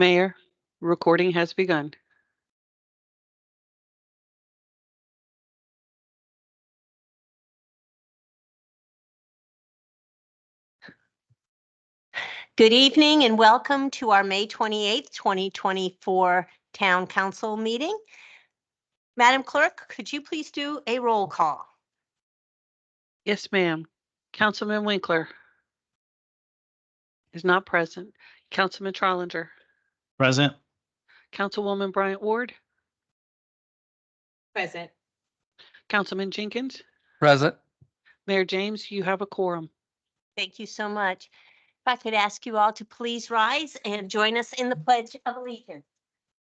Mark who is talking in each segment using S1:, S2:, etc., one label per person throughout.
S1: Mayor, recording has begun.
S2: Good evening and welcome to our May 28th, 2024 Town Council meeting. Madam Clerk, could you please do a roll call?
S1: Yes, ma'am. Councilman Winkler is not present. Councilman Trollinger.
S3: Present.
S1: Councilwoman Bryant Ward.
S2: Present.
S1: Councilman Jenkins.
S3: Present.
S1: Mayor James, you have a quorum.
S2: Thank you so much. If I could ask you all to please rise and join us in the Pledge of Allegiance.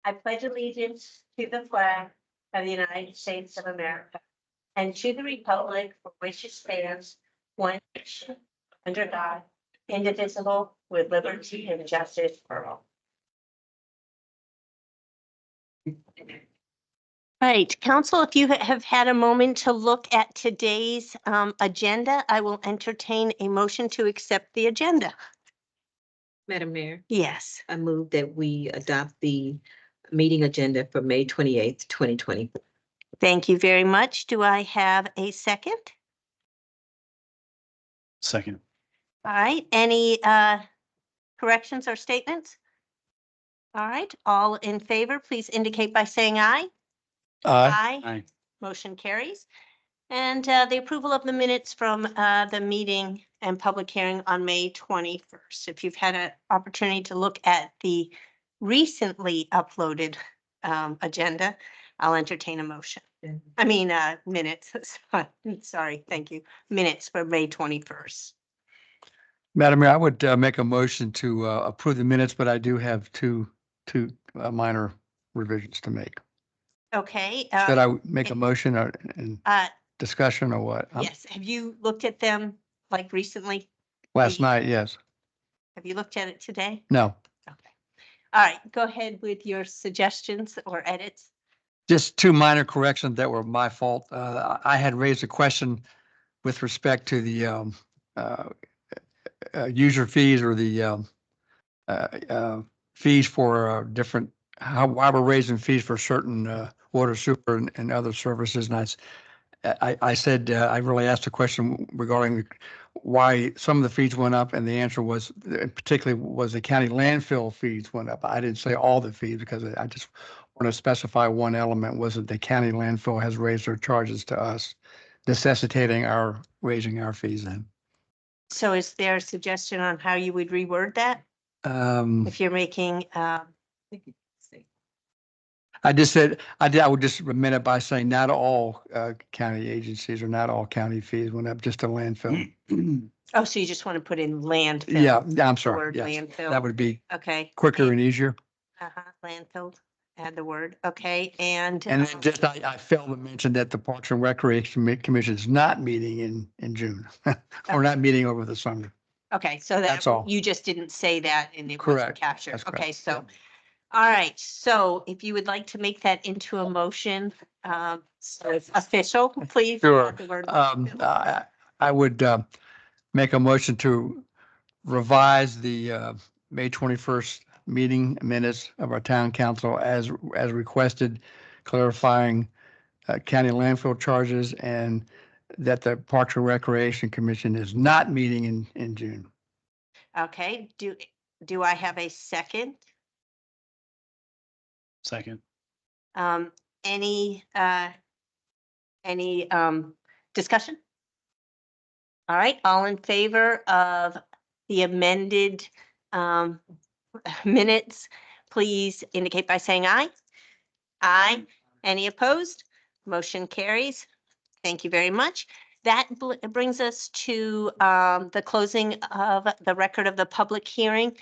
S2: I pledge allegiance to the flag of the United States of America and to the republic for which it stands, one nation, under God, indivisible, with liberty and justice for all. Right, Council, if you have had a moment to look at today's agenda, I will entertain a motion to accept the agenda.
S4: Madam Mayor,
S2: Yes.
S4: I move that we adopt the meeting agenda for May 28th, 2020.
S2: Thank you very much. Do I have a second?
S3: Second.
S2: All right, any corrections or statements? All right, all in favor, please indicate by saying aye.
S3: Aye.
S2: Aye. Motion carries. And the approval of the minutes from the meeting and public hearing on May 21st. If you've had an opportunity to look at the recently uploaded agenda, I'll entertain a motion. I mean, minutes. Sorry, thank you. Minutes for May 21st.
S5: Madam Mayor, I would make a motion to approve the minutes, but I do have two minor revisions to make.
S2: Okay.
S5: Should I make a motion or in
S2: Uh,
S5: discussion or what?
S2: yes. Have you looked at them like recently?
S5: Last night, yes.
S2: Have you looked at it today?
S5: No,
S2: Okay. All right, go ahead with your suggestions or edits.
S5: just two minor corrections that were my fault. I had raised a question with respect to the user fees or the fees for different, why we're raising fees for certain water, super and other services. And I said, I really asked a question regarding why some of the fees went up, and the answer was, particularly was the county landfill fees went up. I didn't say all the fees because I just want to specify one element was that the county landfill has raised their charges to us, necessitating our raising our fees then.
S2: So is there a suggestion on how you would reword that? If you're making,
S5: I just said, I would just amend it by saying not all county agencies or not all county fees went up, just a landfill.
S2: oh, so you just want to put in landfill?
S5: Yeah, I'm
S2: The
S5: sorry.
S2: word
S5: Yes,
S2: landfill.
S5: that would be
S2: Okay.
S5: quicker and easier.
S2: Landfill, add the word. Okay, and.
S5: And then just, I failed to mention that the Parks and Recreation Commission is not meeting in June. We're not meeting over the summer.
S2: Okay, so
S5: That's
S2: that,
S5: all.
S2: you just didn't say that and it wasn't
S5: Correct.
S2: captured.
S5: That's
S2: Okay,
S5: correct.
S2: so, all right, so if you would like to make that into a motion, so it's official, please.
S5: Sure.
S2: add the word
S5: I would make a motion to revise the May 21st meeting minutes of our town council as requested, clarifying county landfill charges and that the Parks and Recreation Commission is not meeting in June.
S2: Okay, do I have a second?
S3: Second.
S2: Any discussion? All right, all in favor of the amended minutes, please indicate by saying aye. Aye. Any opposed? Motion carries. Thank you very much. That brings us to the closing of the record of the public hearing.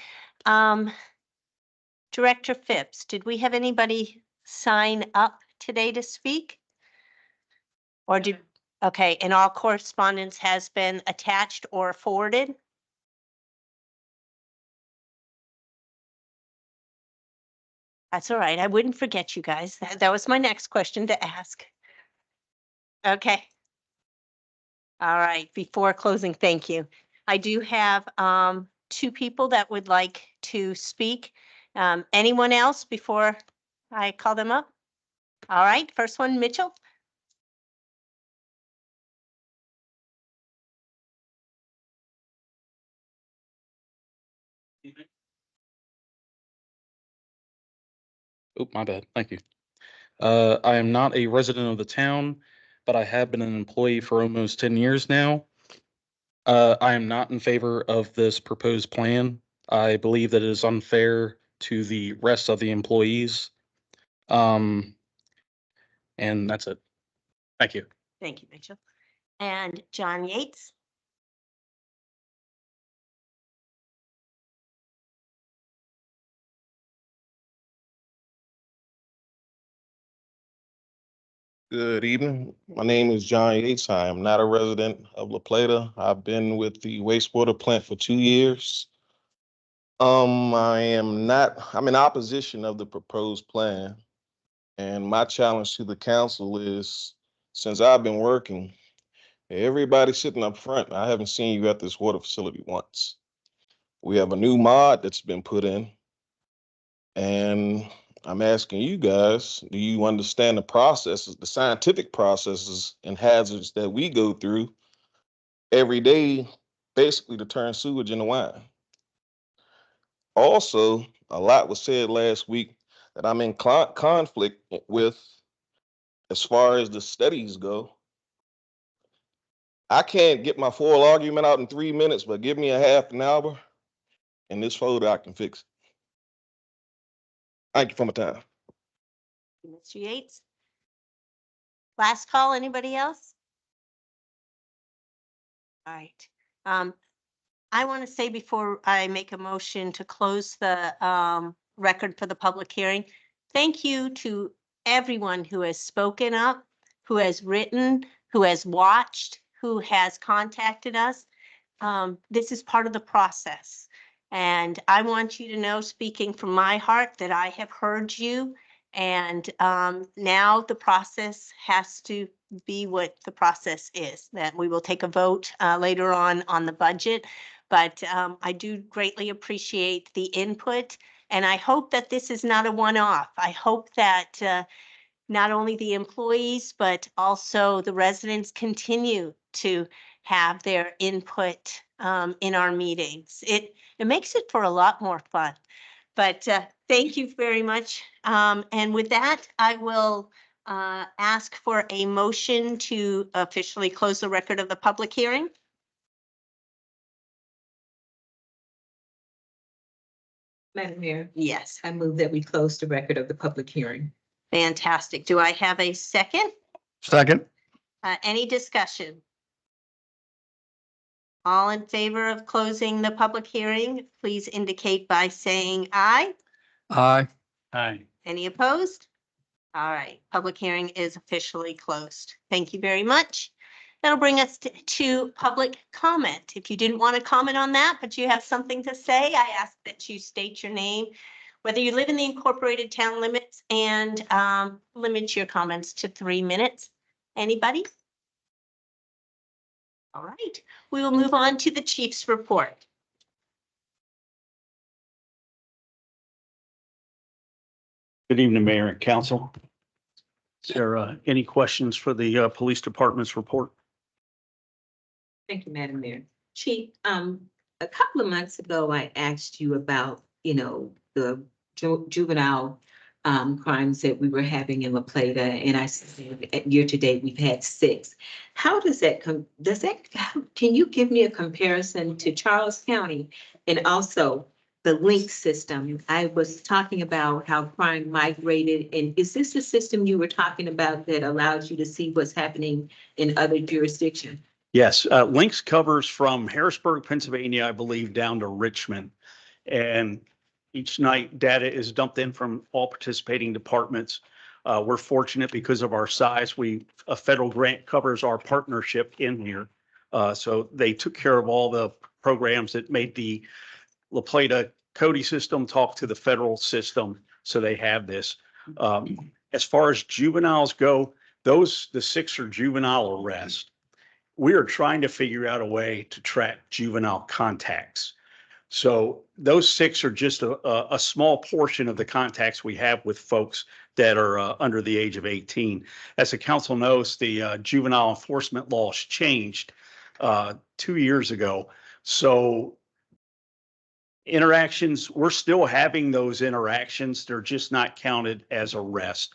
S2: Director Phipps, did we have anybody sign up today to speak? Or did, okay, and all correspondence has been attached or forwarded? That's all right. I wouldn't forget you guys. That was my next question to ask. Okay. All right, before closing, thank you. I do have two people that would like to speak. Anyone else before I call them up? All right, first one, Mitchell.
S6: Oh, my bad. Thank you. I am not a resident of the town, but I have been an employee for almost 10 years now. I am not in favor of this proposed plan. I believe that it is unfair to the rest of the employees. And that's it. Thank you.
S2: Thank you, Mitchell. And John Yates.
S7: Good evening. My name is John Yates. I am not a resident of La Plata. I've been with the wastewater plant for 2 years. I'm in opposition of the proposed plan. And my challenge to the council is, since I've been working, everybody sitting up front, I haven't seen you at this water facility once. We have a new mod that's been put in. And I'm asking you guys, do you understand the processes, the scientific processes and hazards that we go through every day, basically to turn sewage into wine? Also, a lot was said last week that I'm in conflict with as far as the studies go. I can't get my full argument out in 3 minutes, but give me a half an hour and this folder I can fix it. Thank you for my time.
S2: Mr. Yates. Last call, anybody else? All right. I want to say before I make a motion to close the record for the public hearing, thank you to everyone who has spoken up, who has written, who has watched, who has contacted us. This is part of the process. And I want you to know, speaking from my heart, that I have heard you. And now the process has to be what the process is, that we will take a vote later on the budget. But I do greatly appreciate the input. And I hope that this is not a one-off. I hope that not only the employees, but also the residents continue to have their input in our meetings. It makes it for a lot more fun. But thank you very much. And with that, I will ask for a motion to officially close the record of the public hearing.
S4: Madam Mayor,
S2: Yes,
S4: I move that we close the record of the public hearing.
S2: fantastic. Do I have a second?
S5: Second.
S2: Any discussion? All in favor of closing the public hearing, please indicate by saying aye.
S5: Aye.
S3: Aye.
S2: Any opposed? All right, public hearing is officially closed. Thank you very much. That'll bring us to public comment. If you didn't want to comment on that, but you have something to say, I ask that you state your name, whether you live in the incorporated town limits, and limit your comments to 3 minutes. Anybody? All right, we will move on to the chief's report.
S3: Good evening, Mayor and Council. Is there any questions for the police department's report?
S4: Thank you, Madam Mayor. Chief, a couple of months ago, I asked you about, the juvenile crimes that we were having in La Plata, and I said year to date, we've had 6. How does that can you give me a comparison to Charles County and also the link system? I was talking about how crime migrated, and is this the system you were talking about that allows you to see what's happening in other jurisdictions?
S3: Yes, Lynx covers from Harrisburg, Pennsylvania, I believe, down to Richmond. And each night data is dumped in from all participating departments. We're fortunate because of our size. A federal grant covers our partnership in here. So they took care of all the programs that made the La Plata Cody system talk to the federal system. So they have this. As far as juveniles go, the 6 are juvenile arrest. We are trying to figure out a way to track juvenile contacts. So those 6 are just a small portion of the contacts we have with folks that are under the age of 18. As the council knows, the juvenile enforcement laws changed 2 years ago. So interactions, we're still having those interactions. They're just not counted as arrest.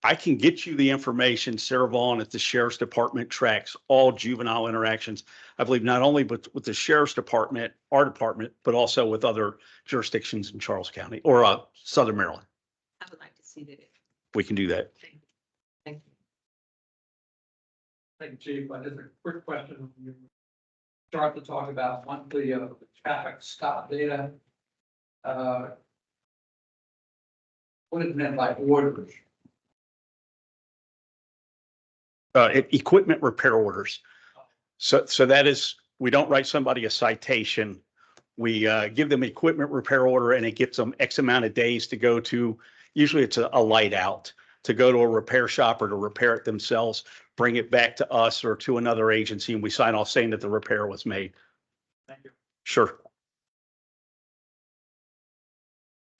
S3: I can get you the information. Sarah Vaughn at the Sheriff's Department tracks all juvenile interactions. I believe not only with the Sheriff's Department, our department, but also with other jurisdictions in Charles County or Southern Maryland.
S4: I would like to see that.
S3: We can do that.
S4: Thank you. Thank you.
S8: Thank you, Chief. Just a quick question. You start to talk about monthly traffic stop data. What is meant by orders?
S3: Equipment repair orders. So that is, we don't write somebody a citation. We give them equipment repair order and it gives them X amount of days to go to, usually it's a light out, to go to a repair shop or to repair it themselves, bring it back to us or to another agency, and we sign off saying that the repair was made.
S8: Thank you.
S3: Sure.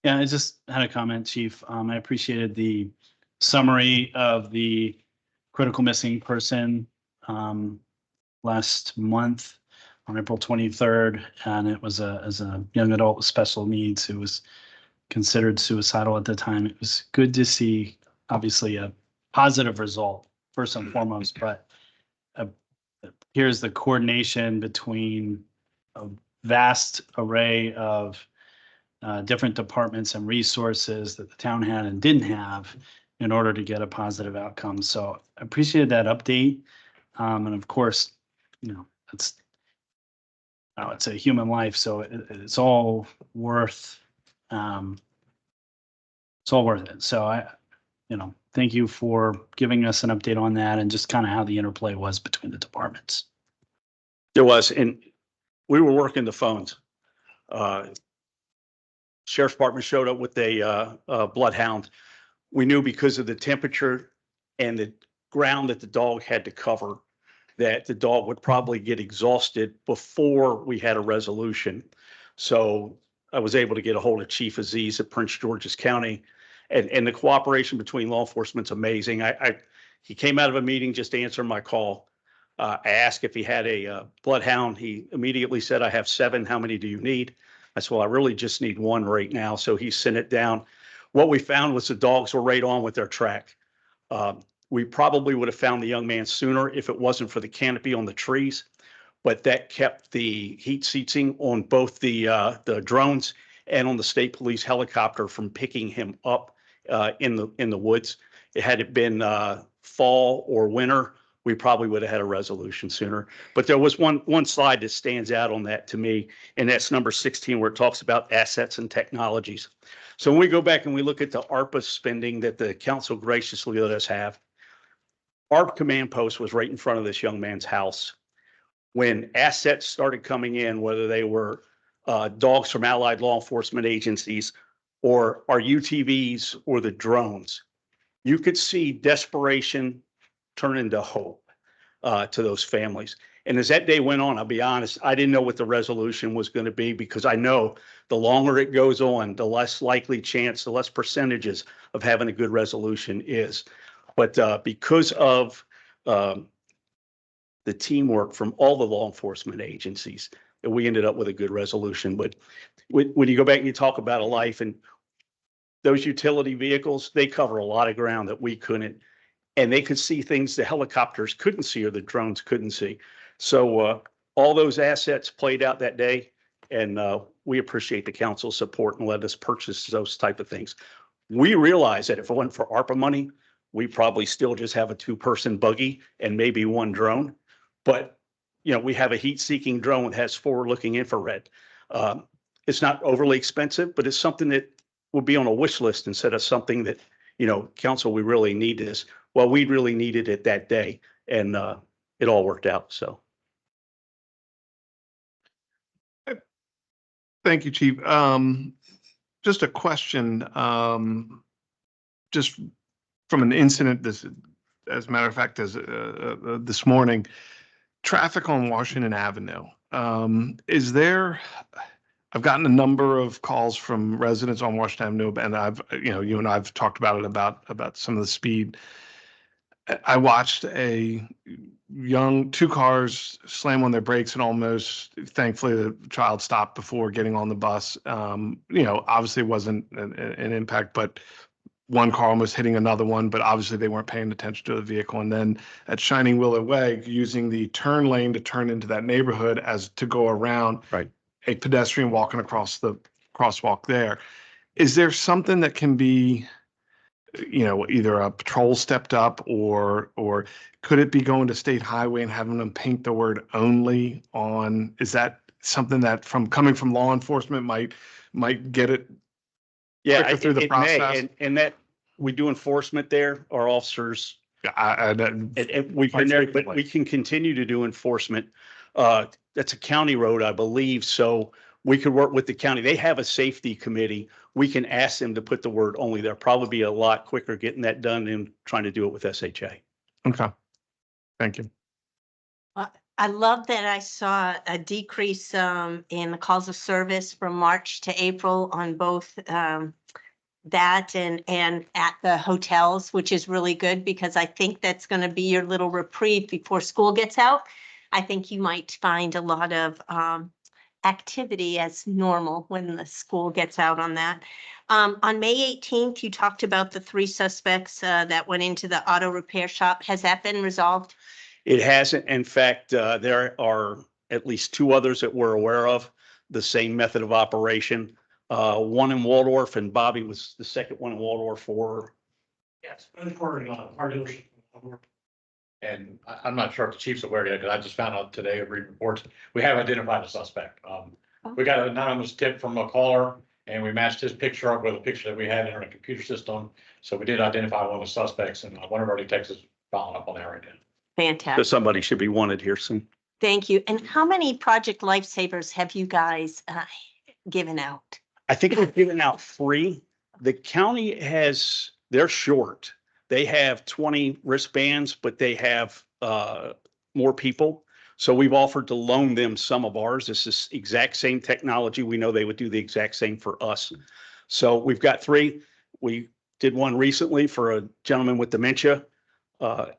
S9: Yeah, I just had a comment, Chief. I appreciated the summary of the critical missing person last month on April 23rd, and it was as a young adult with special needs who was considered suicidal at the time. It was good to see, obviously, a positive result first and foremost, but here's the coordination between a vast array of different departments and resources that the town had and didn't have in order to get a positive outcome. So I appreciated that update. And of course, it's a human life, so it's all worth it. So thank you for giving us an update on that and just kind of how the interplay was between the departments.
S3: There was, and we were working the phones. Sheriff's Department showed up with a bloodhound. We knew because of the temperature and the ground that the dog had to cover, that the dog would probably get exhausted before we had a resolution. So I was able to get a hold of Chief Aziz at Prince George's County, and the cooperation between law enforcement's amazing. He came out of a meeting just to answer my call. I asked if he had a bloodhound. He immediately said, "I have 7. How many do you need?" I said, "Well, I really just need 1 right now." So he sent it down. What we found was the dogs were right on with their track. We probably would have found the young man sooner if it wasn't for the canopy on the trees, but that kept the heat seating on both the drones and on the state police helicopter from picking him up in the woods. Had it been fall or winter, we probably would have had a resolution sooner. But there was one slide that stands out on that to me, and that's number 16, where it talks about assets and technologies. So when we go back and we look at the ARPA spending that the council graciously let us have, our command post was right in front of this young man's house. When assets started coming in, whether they were dogs from allied law enforcement agencies or our UTVs or the drones, you could see desperation turn into hope to those families. And as that day went on, I'll be honest, I didn't know what the resolution was going to be, because I know the longer it goes on, the less likely chance, the less percentages of having a good resolution is. But because of the teamwork from all the law enforcement agencies, we ended up with a good resolution. But when you go back and you talk about a life, and those utility vehicles, they cover a lot of ground that we couldn't, and they could see things the helicopters couldn't see or the drones couldn't see. So all those assets played out that day, and we appreciate the council's support and let us purchase those type of things. We realize that if it wasn't for ARPA money, we probably still just have a 2-person buggy and maybe 1 drone. But, we have a heat-seeking drone that has forward-looking infrared. It's not overly expensive, but it's something that will be on a wish list instead of something that, council, we really need this. Well, we really needed it that day, and it all worked out, so.
S10: Thank you, Chief. Just a question, just from an incident, this, as a matter of fact, this morning, traffic on Washington Avenue. Is there, I've gotten a number of calls from residents on Washington Avenue, and you and I've talked about it about some of the speed. I watched two cars slam on their brakes and almost, thankfully, the child stopped before getting on the bus. Obviously it wasn't an impact, but one car almost hitting another one, but obviously they weren't paying attention to the vehicle. And then at Shining Willow Way, using the turn lane to turn into that neighborhood as to go around a pedestrian walking across the crosswalk there. Is there something that can be, either a patrol stepped up or could it be going to state highway and having them paint the word only on? Is that something that coming from law enforcement might get it quicker through the process?
S3: And that we do enforcement there, our officers. We've been there, but we can continue to do enforcement. That's a county road, I believe. So we could work with the county. They have a safety committee. We can ask them to put the word only. They'll probably be a lot quicker getting that done than trying to do it with SHA.
S10: Okay. Thank you.
S2: I love that I saw a decrease in the calls of service from March to April on both that and at the hotels, which is really good because I think that's going to be your little reprieve before school gets out. I think you might find a lot of activity as normal when the school gets out on that. On May 18th, you talked about the 3 suspects that went into the auto repair shop. Has that been resolved?
S3: It hasn't. In fact, there are at least 2 others that we're aware of, the same method of operation. One in Waldorf, and Bobby was the second one in Waldorf for.
S8: Yes, our dealership.
S11: And I'm not sure if the chief's aware yet, because I just found out today of reading reports. We have identified a suspect. We got an anonymous tip from a caller and we matched his picture up with a picture that we had in our computer system. So we did identify one of the suspects, and one of our detectives is following up on that right now.
S2: Fantastic.
S3: So somebody should be wanted here soon.
S2: Thank you. And how many Project Lifesavers have you guys given out?
S3: I think we've given out 3. The county they're short. They have 20 wristbands, but they have more people. So we've offered to loan them some of ours. This is exact same technology. We know they would do the exact same for us. So we've got 3. We did one recently for a gentleman with dementia.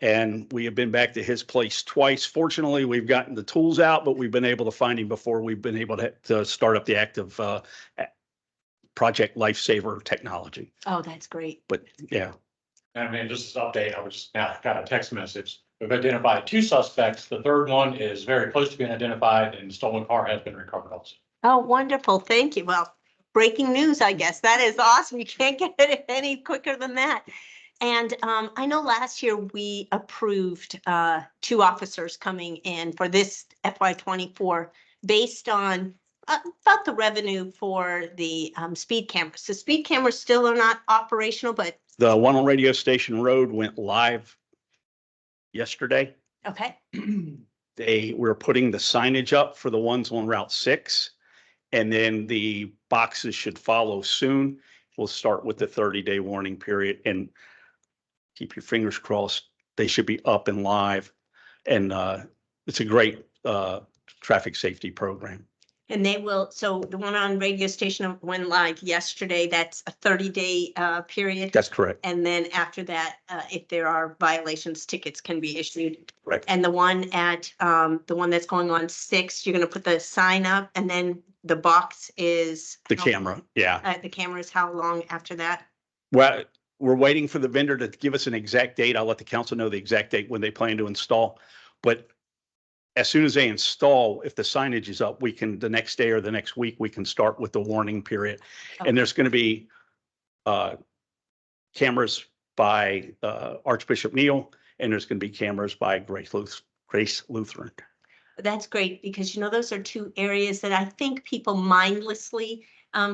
S3: And we have been back to his place twice. Fortunately, we've gotten the tools out, but we've been able to find him before we've been able to start up the active Project Lifesaver technology.
S2: Oh, that's great.
S3: But yeah.
S11: I mean, just as an update, I was now got a text message. We've identified 2 suspects. The third one is very close to being identified, and the stolen car has been recovered also.
S2: Oh, wonderful. Thank you. Well, breaking news, I guess. That is awesome. You can't get it any quicker than that. And I know last year we approved 2 officers coming in for this FY24 based on about the revenue for the speed cameras. The speed cameras still are not operational, but
S3: The one on Radio Station Road went live yesterday.
S2: okay.
S3: They were putting the signage up for the ones on Route 6, and then the boxes should follow soon. We'll start with the 30-day warning period, and keep your fingers crossed. They should be up and live, and it's a great traffic safety program.
S2: And they will, so the one on radio station went live yesterday. That's a 30-day period.
S3: That's correct.
S2: And then after that, if there are violations, tickets can be issued.
S3: Right.
S2: And the one at the one that's going on 6, you're going to put the sign up, and then the box is
S3: The camera, yeah.
S2: The camera is how long after that?
S3: Well, we're waiting for the vendor to give us an exact date. I'll let the council know the exact date when they plan to install. But as soon as they install, if the signage is up, we can, the next day or the next week, we can start with the warning period.
S2: Okay.
S3: And there's going to be cameras by Archbishop Neal, and there's going to be cameras by Grace Lutheran.
S2: That's great, because those are 2 areas that I think people mindlessly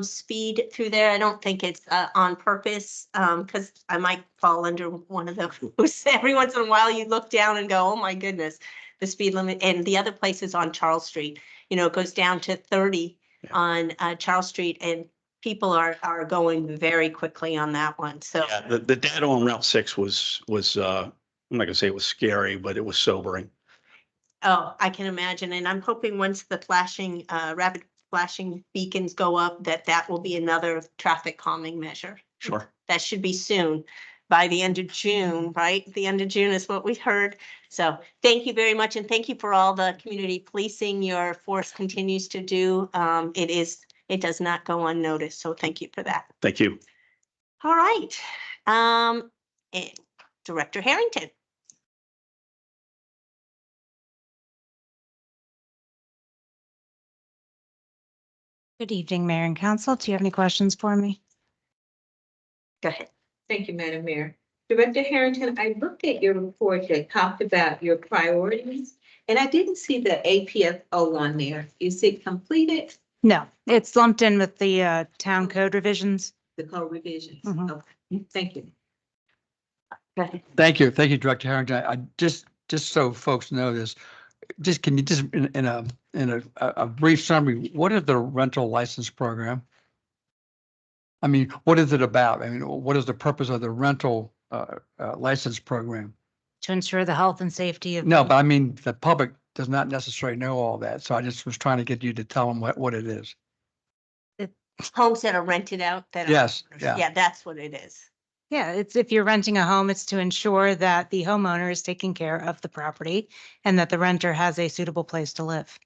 S2: speed through there. I don't think it's on purpose, because I might fall under one of those. Every once in a while you look down and go, oh my goodness, the speed limit. And the other place is on Charles Street. It goes down to 30 on Charles Street, and people are going very quickly on that one. So
S3: yeah, the data on Route 6 was I'm not gonna say it was scary, but it was sobering.
S2: oh, I can imagine. And I'm hoping once the flashing rapid flashing beacons go up, that will be another traffic calming measure.
S3: Sure.
S2: That should be soon, by the end of June, right? The end of June is what we heard. So thank you very much. And thank you for all the community policing your force continues to do. It does not go unnoticed. So thank you for that.
S3: Thank you.
S2: All right. And Director Harrington.
S12: Good evening, Mayor and Council. Do you have any questions for me?
S2: Go ahead.
S4: Thank you, Madam Mayor. Director Harrington, I looked at your report that talked about your priorities, and I didn't see the APFO on there. Is it completed,
S12: No, it's lumped in with the town code revisions.
S4: the code revisions?
S12: Mhm.
S4: Okay, thank you.
S2: Go ahead.
S5: Thank you. Thank you, Director Harrington. I just so folks know this, can you just in a brief summary, what is the rental license program? I mean, what is it about? I mean, what is the purpose of the rental license program?
S12: To ensure the health and safety of.
S5: No, but I mean, the public does not necessarily know all that. So I just was trying to get you to tell them what it is.
S2: Homes that are rented out that.
S5: Yes, yeah.
S2: Yeah, that's what it is.
S12: Yeah, it's if you're renting a home, it's to ensure that the homeowner is taking care of the property and that the renter has a suitable place to live.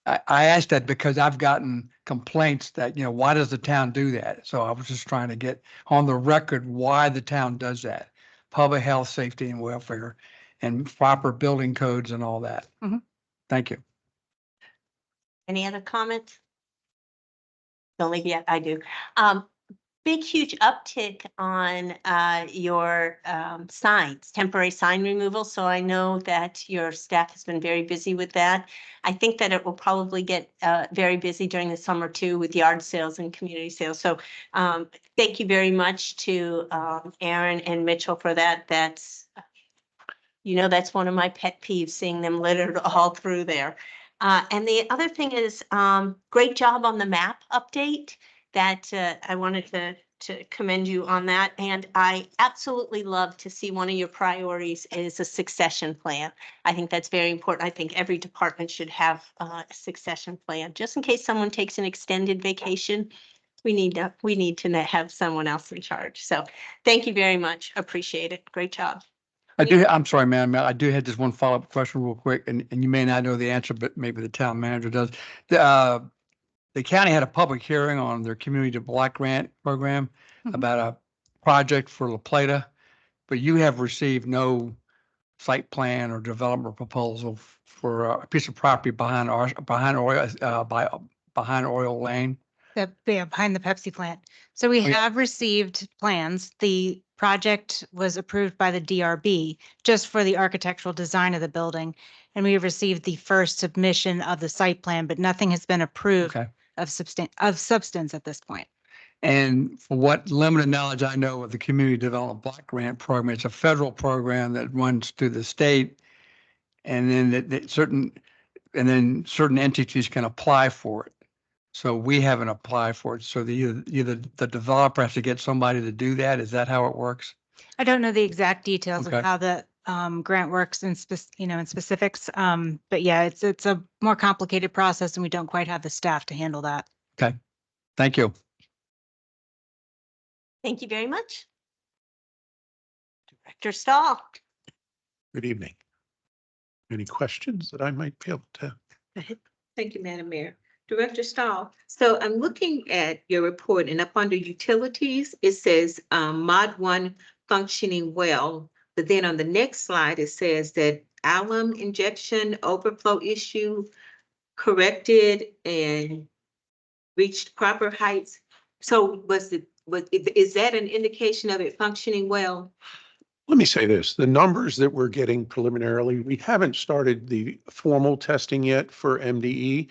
S5: I asked that because I've gotten complaints that, why does the town do that? So I was just trying to get on the record why the town does that. Public health, safety and welfare and proper building codes and all that.
S12: Mhm.
S5: Thank you.
S2: Any other comments? Don't leave yet. I do. Big, huge uptick on your signs, temporary sign removal. So I know that your staff has been very busy with that. I think that it will probably get very busy during the summer too with yard sales and community sales. So thank you very much to Aaron and Mitchell for that. That's one of my pet peeves, seeing them littered all through there. And the other thing is great job on the map update. That I wanted to commend you on that. And I absolutely love to see one of your priorities is a succession plan. I think that's very important. I think every department should have a succession plan, just in case someone takes an extended vacation. We need to have someone else in charge. So thank you very much. Appreciate it. Great job.
S5: I'm sorry, ma'am. I do have just one follow-up question real quick, and you may not know the answer, but maybe the town manager does. The county had a public hearing on their community block grant program about a project for La Plata, but you have received no site plan or development proposal for a piece of property behind Oil Lane.
S12: Behind the Pepsi plant. So we
S5: Oh, yeah.
S12: have received plans. The project was approved by the DRB just for the architectural design of the building. And we have received the first submission of the site plan, but nothing has been approved
S5: Okay.
S12: of substance at this point.
S5: And for what limited knowledge I know of the Community Development Block Grant Program, it's a federal program that runs through the state. And then certain entities can apply for it. So we haven't applied for it. So either the developer has to get somebody to do that. Is that how it works?
S12: I don't know the exact details
S5: Okay.
S12: of how the grant works in specifics. But yeah, it's a more complicated process and we don't quite have the staff to handle that.
S5: Okay. Thank you.
S2: Thank you very much. Director Stahl.
S13: Good evening. Any questions that I might be able to?
S4: Thank you, Madam Mayor. Director Stahl, so I'm looking at your report and up under utilities, it says Mod 1 functioning well. But then on the next slide, it says that alum injection overflow issue corrected and reached proper heights. So is that an indication of it functioning well?
S13: Let me say this, the numbers that we're getting preliminarily, we haven't started the formal testing yet for MDE,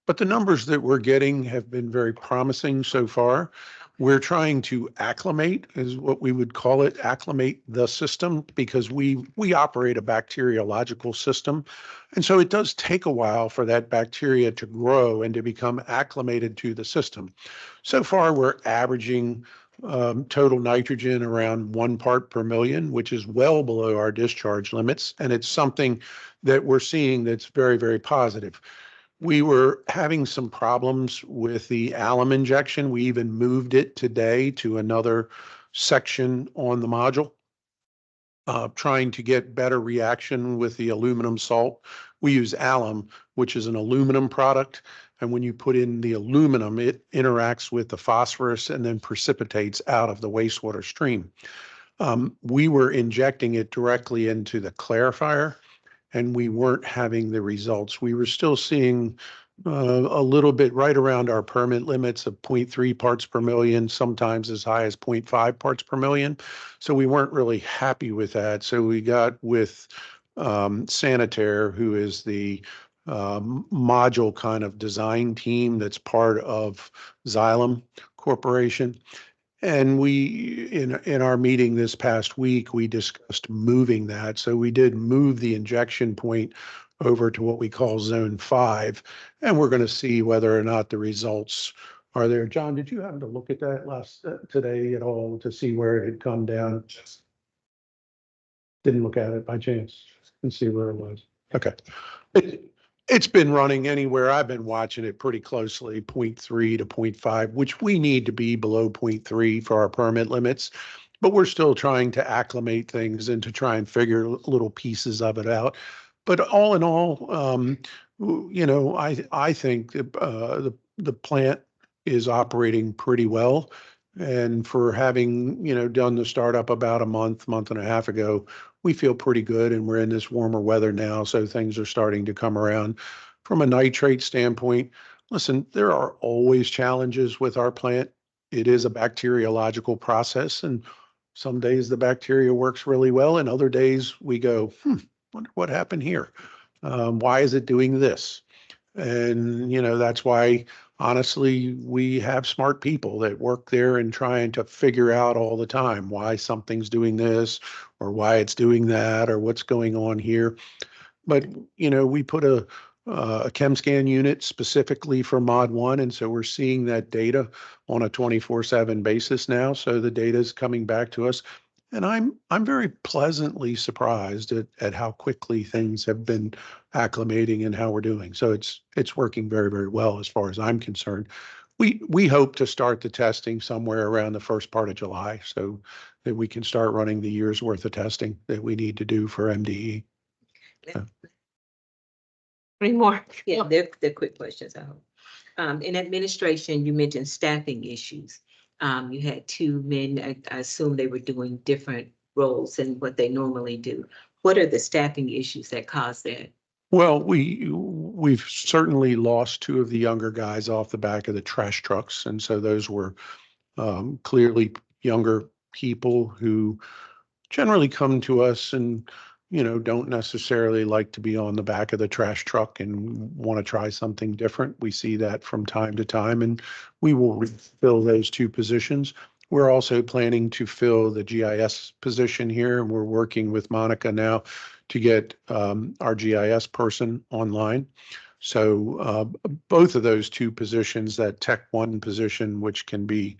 S13: but the numbers that we're getting have been very promising so far. We're trying to acclimate, is what we would call it, acclimate the system, because we operate a bacteriological system. And so it does take a while for that bacteria to grow and to become acclimated to the system. So far, we're averaging total nitrogen around 1 part per million, which is well below our discharge limits. And it's something that we're seeing that's very, very positive. We were having some problems with the alum injection. We even moved it today to another section on the module, trying to get better reaction with the aluminum salt. We use alum, which is an aluminum product. And when you put in the aluminum, it interacts with the phosphorus and then precipitates out of the wastewater stream. We were injecting it directly into the clarifier, and we weren't having the results. We were still seeing a little bit right around our permit limits of 0.3 parts per million, sometimes as high as 0.5 parts per million. So we weren't really happy with that. So we got with Sanitaire, who is the module kind of design team that's part of Xylem Corporation. And we, in our meeting this past week, we discussed moving that. So we did move the injection point over to what we call zone 5. And we're going to see whether or not the results are there. John, did you happen to look at that today at all to see where it had come down? Didn't look at it by chance and see where it was. Okay. It's been running anywhere. I've been watching it pretty closely, 0.3 to 0.5, which we need to be below 0.3 for our permit limits. But we're still trying to acclimate things and to try and figure little pieces of it out. But all in all, I think the plant is operating pretty well. And for having, done the startup about a month and a half ago, we feel pretty good, and we're in this warmer weather now, so things are starting to come around. From a nitrate standpoint, listen, there are always challenges with our plant. It is a bacteriological process, and some days the bacteria works really well, and other days we go, wonder what happened here. Why is it doing this? And, that's why, honestly, we have smart people that work there and trying to figure out all the time why something's doing this or why it's doing that or what's going on here. But, we put a ChemScan unit specifically for Mod 1. And so we're seeing that data on a 24/7 basis now. So the data is coming back to us. And I'm very pleasantly surprised at how quickly things have been acclimating and how we're doing. So it's working very, very well as far as I'm concerned. We hope to start the testing somewhere around the first part of July so that we can start running the year's worth of testing that we need to do for MDE.
S2: Three more.
S4: Yeah, they're quick questions, I hope. In administration, you mentioned staffing issues. You had 2 men, I assume they were doing different roles than what they normally do. What are the staffing issues that cause that?
S13: Well, we've certainly lost 2 of the younger guys off the back of the trash trucks. And so those were clearly younger people who generally come to us and, don't necessarily like to be on the back of the trash truck and want to try something different. We see that from time to time, and we will refill those 2 positions. We're also planning to fill the GIS position here, and we're working with Monica now to get our GIS person online. So both of those 2 positions, that Tech 1 position, which can be,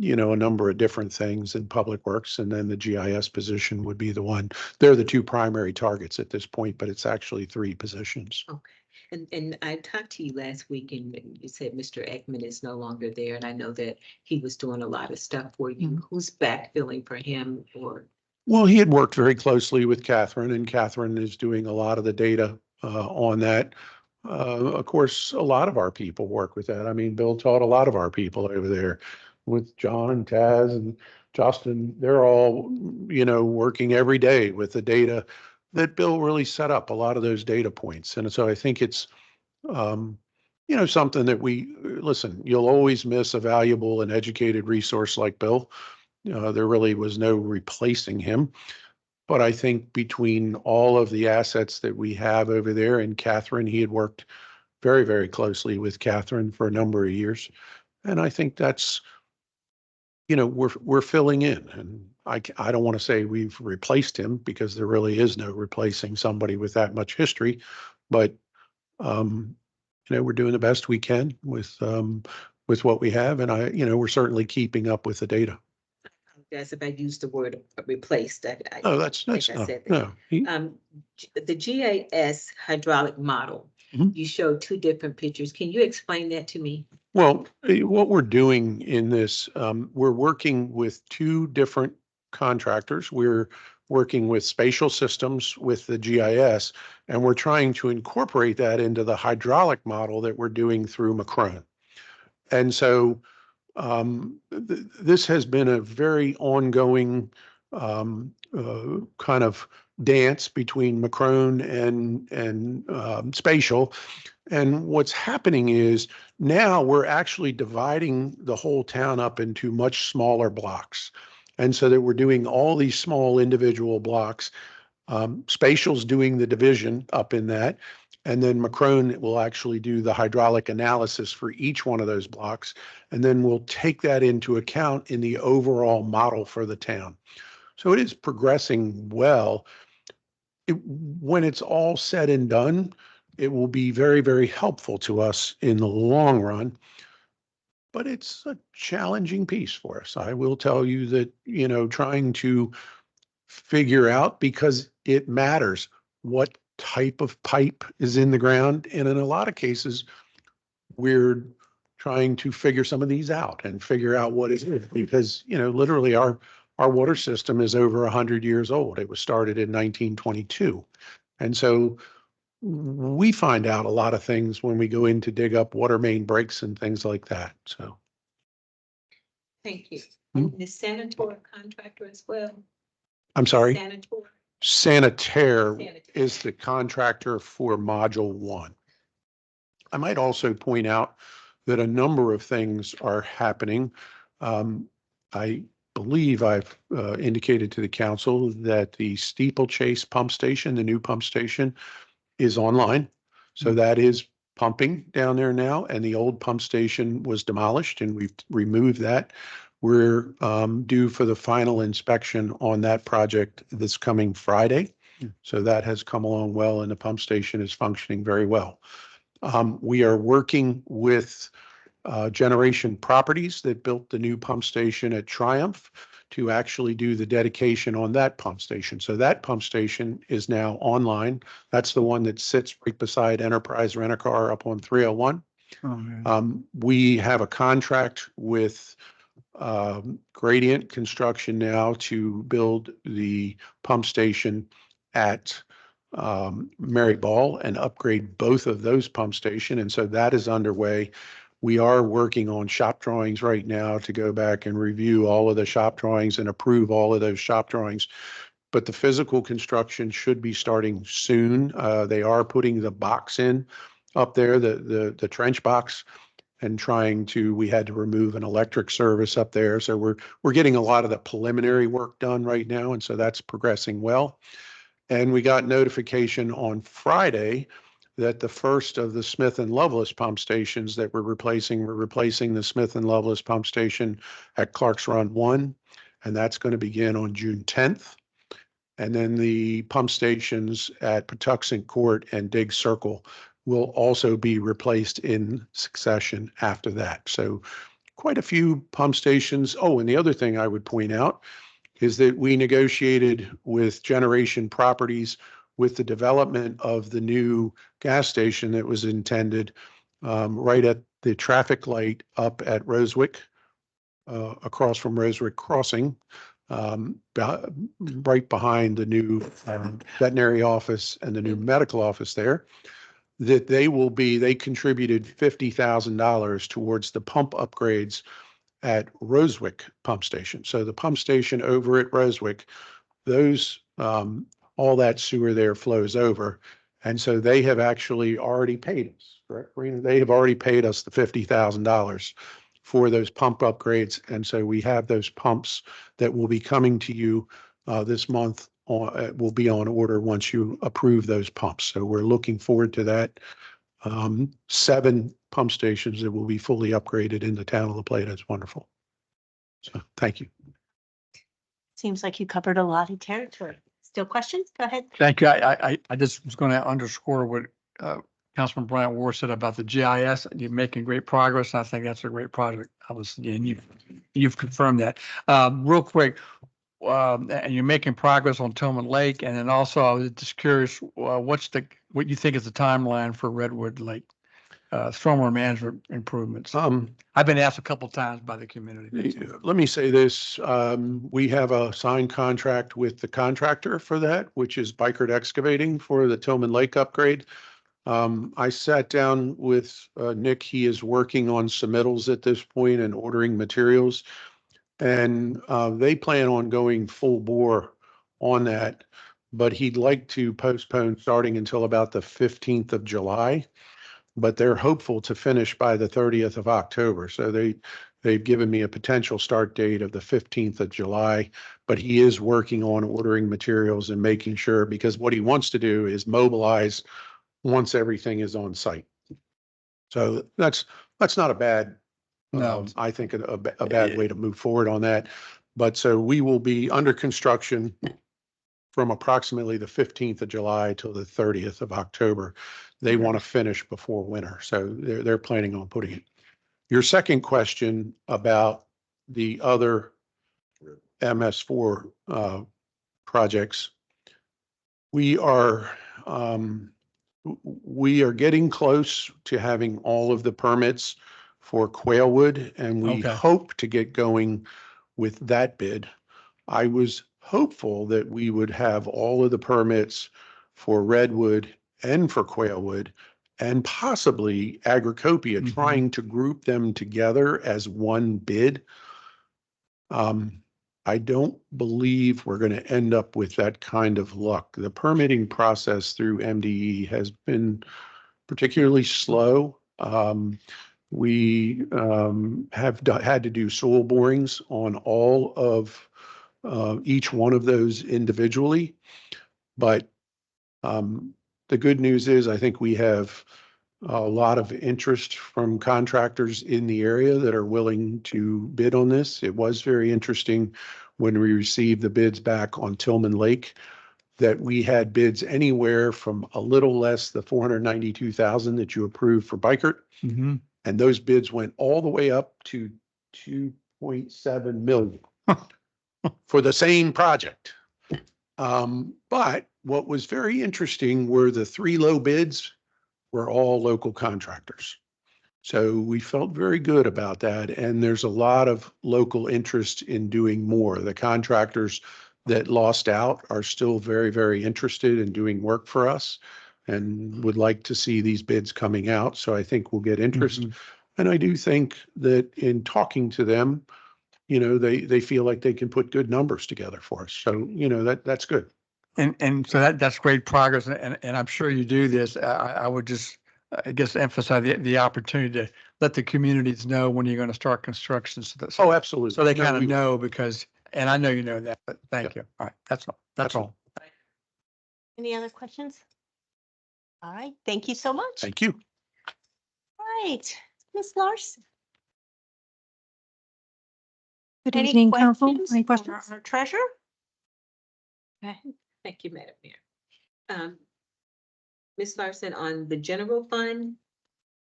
S13: a number of different things in Public Works, and then the GIS position would be the one. They're the 2 primary targets at this point, but it's actually 3 positions.
S4: Okay. And I talked to you last week and you said Mr. Ekman is no longer there. And I know that he was doing a lot of stuff for you. Who's backfilling for him or?
S13: Well, he had worked very closely with Catherine, and Catherine is doing a lot of the data on that. Of course, a lot of our people work with that. I mean, Bill taught a lot of our people over there with John and Taz and Justin. They're all, working every day with the data that Bill really set up, a lot of those data points. And so I think it's, something that listen, you'll always miss a valuable and educated resource like Bill. There really was no replacing him. But I think between all of the assets that we have over there and Catherine, he had worked very, very closely with Catherine for a number of years. And I think that's, we're filling in. And I don't want to say we've replaced him because there really is no replacing somebody with that much history. But, we're doing the best we can with what we have. And we're certainly keeping up with the data.
S4: That's if I use the word replaced.
S13: Oh, that's
S4: think I
S13: no,
S4: said that.
S13: no.
S4: The GIS hydraulic model,
S13: Mhm.
S4: you showed two different pictures. Can you explain that to me?
S13: Well, what we're doing in this, we're working with two different contractors. We're working with Spatial Systems with the GIS, and we're trying to incorporate that into the hydraulic model that we're doing through Macron. And so this has been a very ongoing kind of dance between Macron and Spatial. And what's happening is now we're actually dividing the whole town up into much smaller blocks. And so that we're doing all these small individual blocks. Spatial's doing the division up in that. And then Macron will actually do the hydraulic analysis for each one of those blocks. And then we'll take that into account in the overall model for the town. So it is progressing well. When it's all said and done, it will be very, very helpful to us in the long run. But it's a challenging piece for us. I will tell you that, trying to figure out, because it matters what type of pipe is in the ground. And in a lot of cases, we're trying to figure some of these out and figure out what it is, because, literally our water system is over 100 years old. It was started in 1922. And so we find out a lot of things when we go in to dig up water main breaks and things like that. So.
S4: Thank you.
S13: Hmm?
S4: And the sanitary contractor as well?
S13: I'm sorry.
S4: Sanitary?
S13: Sanitaire
S4: Sanitary.
S13: is the contractor for Module 1. I might also point out that a number of things are happening. I believe I've indicated to the council that the Steeplechase pump station, the new pump station, is online. So that is pumping down there now, and the old pump station was demolished and we've removed that. We're due for the final inspection on that project this coming Friday. So that has come along well and the pump station is functioning very well. We are working with Generation Properties that built the new pump station at Triumph to actually do the dedication on that pump station. So that pump station is now online. That's the one that sits right beside Enterprise Rent-A-Car up on 301. We have a contract with Gradient Construction now to build the pump station at Mary Ball and upgrade both of those pump station. And so that is underway. We are working on shop drawings right now to go back and review all of the shop drawings and approve all of those shop drawings. But the physical construction should be starting soon. They are putting the box in up there, the trench box, and we had to remove an electric service up there. So we're getting a lot of the preliminary work done right now. And so that's progressing well. And we got notification on Friday that the first of the Smith and Loveless pump stations that we're replacing the Smith and Loveless pump station at Clark's Run 1, and that's going to begin on June 10th. And then the pump stations at Patuxent Court and Dig Circle will also be replaced in succession after that. So quite a few pump stations. Oh, and the other thing I would point out is that we negotiated with Generation Properties with the development of the new gas station that was intended right at the traffic light up at Rosewick, across from Rosewick Crossing, right behind the new veterinary office and the new medical office there, that they contributed $50,000 towards the pump upgrades at Rosewick pump station. So the pump station over at Rosewick, all that sewer there flows over. And so they have actually already paid us, correct, Karina? They have already paid us the $50,000 for those pump upgrades. And so we have those pumps that will be coming to you this month, will be on order once you approve those pumps. So we're looking forward to that. 7 pump stations that will be fully upgraded in the town of La Plata. It's wonderful. So thank you.
S2: Seems like you covered a lot of territory. Still questions? Go ahead.
S5: Thank you. I just was going to underscore what Councilman Bryant Ward said about the GIS. You're making great progress. And I think that's a great project. Obviously, and you've confirmed that. Real quick, and you're making progress on Tillman Lake. And then also, I was just curious, what you think is the timeline for Redwood Lake, stormwater management improvements? I've been asked a couple of times by the community.
S13: Let me say this, we have a signed contract with the contractor for that, which is Bikert Excavating for the Tillman Lake upgrade. I sat down with Nick. He is working on submittals at this point and ordering materials. And they plan on going full bore on that, but he'd like to postpone starting until about the 15th of July. But they're hopeful to finish by the 30th of October. So they've given me a potential start date of the 15th of July, but he is working on ordering materials and making sure, because what he wants to do is mobilize once everything is on site. So that's not a bad,
S5: No.
S13: I think a bad way to move forward on that. But so we will be under construction from approximately the 15th of July till the 30th of October. They want to finish before winter. So they're planning on putting it. Your second question about the other MS4 projects, we are getting close to having all of the permits for Quailwood, and we
S5: Okay.
S13: hope to get going with that bid. I was hopeful that we would have all of the permits for Redwood and for Quailwood and possibly Agricopia, trying to group them together as one bid. I don't believe we're going to end up with that kind of luck. The permitting process through MDE has been particularly slow. We have had to do soil borings on all of each one of those individually. But the good news is I think we have a lot of interest from contractors in the area that are willing to bid on this. It was very interesting when we received the bids back on Tillman Lake that we had bids anywhere from a little less the 492,000 that you approved for Bikert.
S5: Mm-hmm.
S13: And those bids went all the way up to 2.7 million for the same project. But what was very interesting were the three low bids were all local contractors. So we felt very good about that. And there's a lot of local interest in doing more. The contractors that lost out are still very, very interested in doing work for us and would like to see these bids coming out. So I think we'll get interest. And I do think that in talking to them, you know, they feel like they can put good numbers together for us. So, you know, that's good.
S5: And so that's great progress. And I'm sure you do this. I would just, I guess, emphasize the opportunity to let the communities know when you're going to start construction.
S13: Oh, absolutely.
S5: So they
S13: No,
S5: kind of
S13: we-
S5: know because, and I know you know that, but thank you. All right. That's all. That's all.
S2: Any other questions? All right, thank you so much.
S13: Thank you.
S2: All right, Ms. Larsen.
S14: Good
S2: Any
S14: evening, council. Any
S2: for
S14: questions?
S2: our treasurer?
S4: Thank you, Madam Mayor. Ms. Larsen, on the general fund,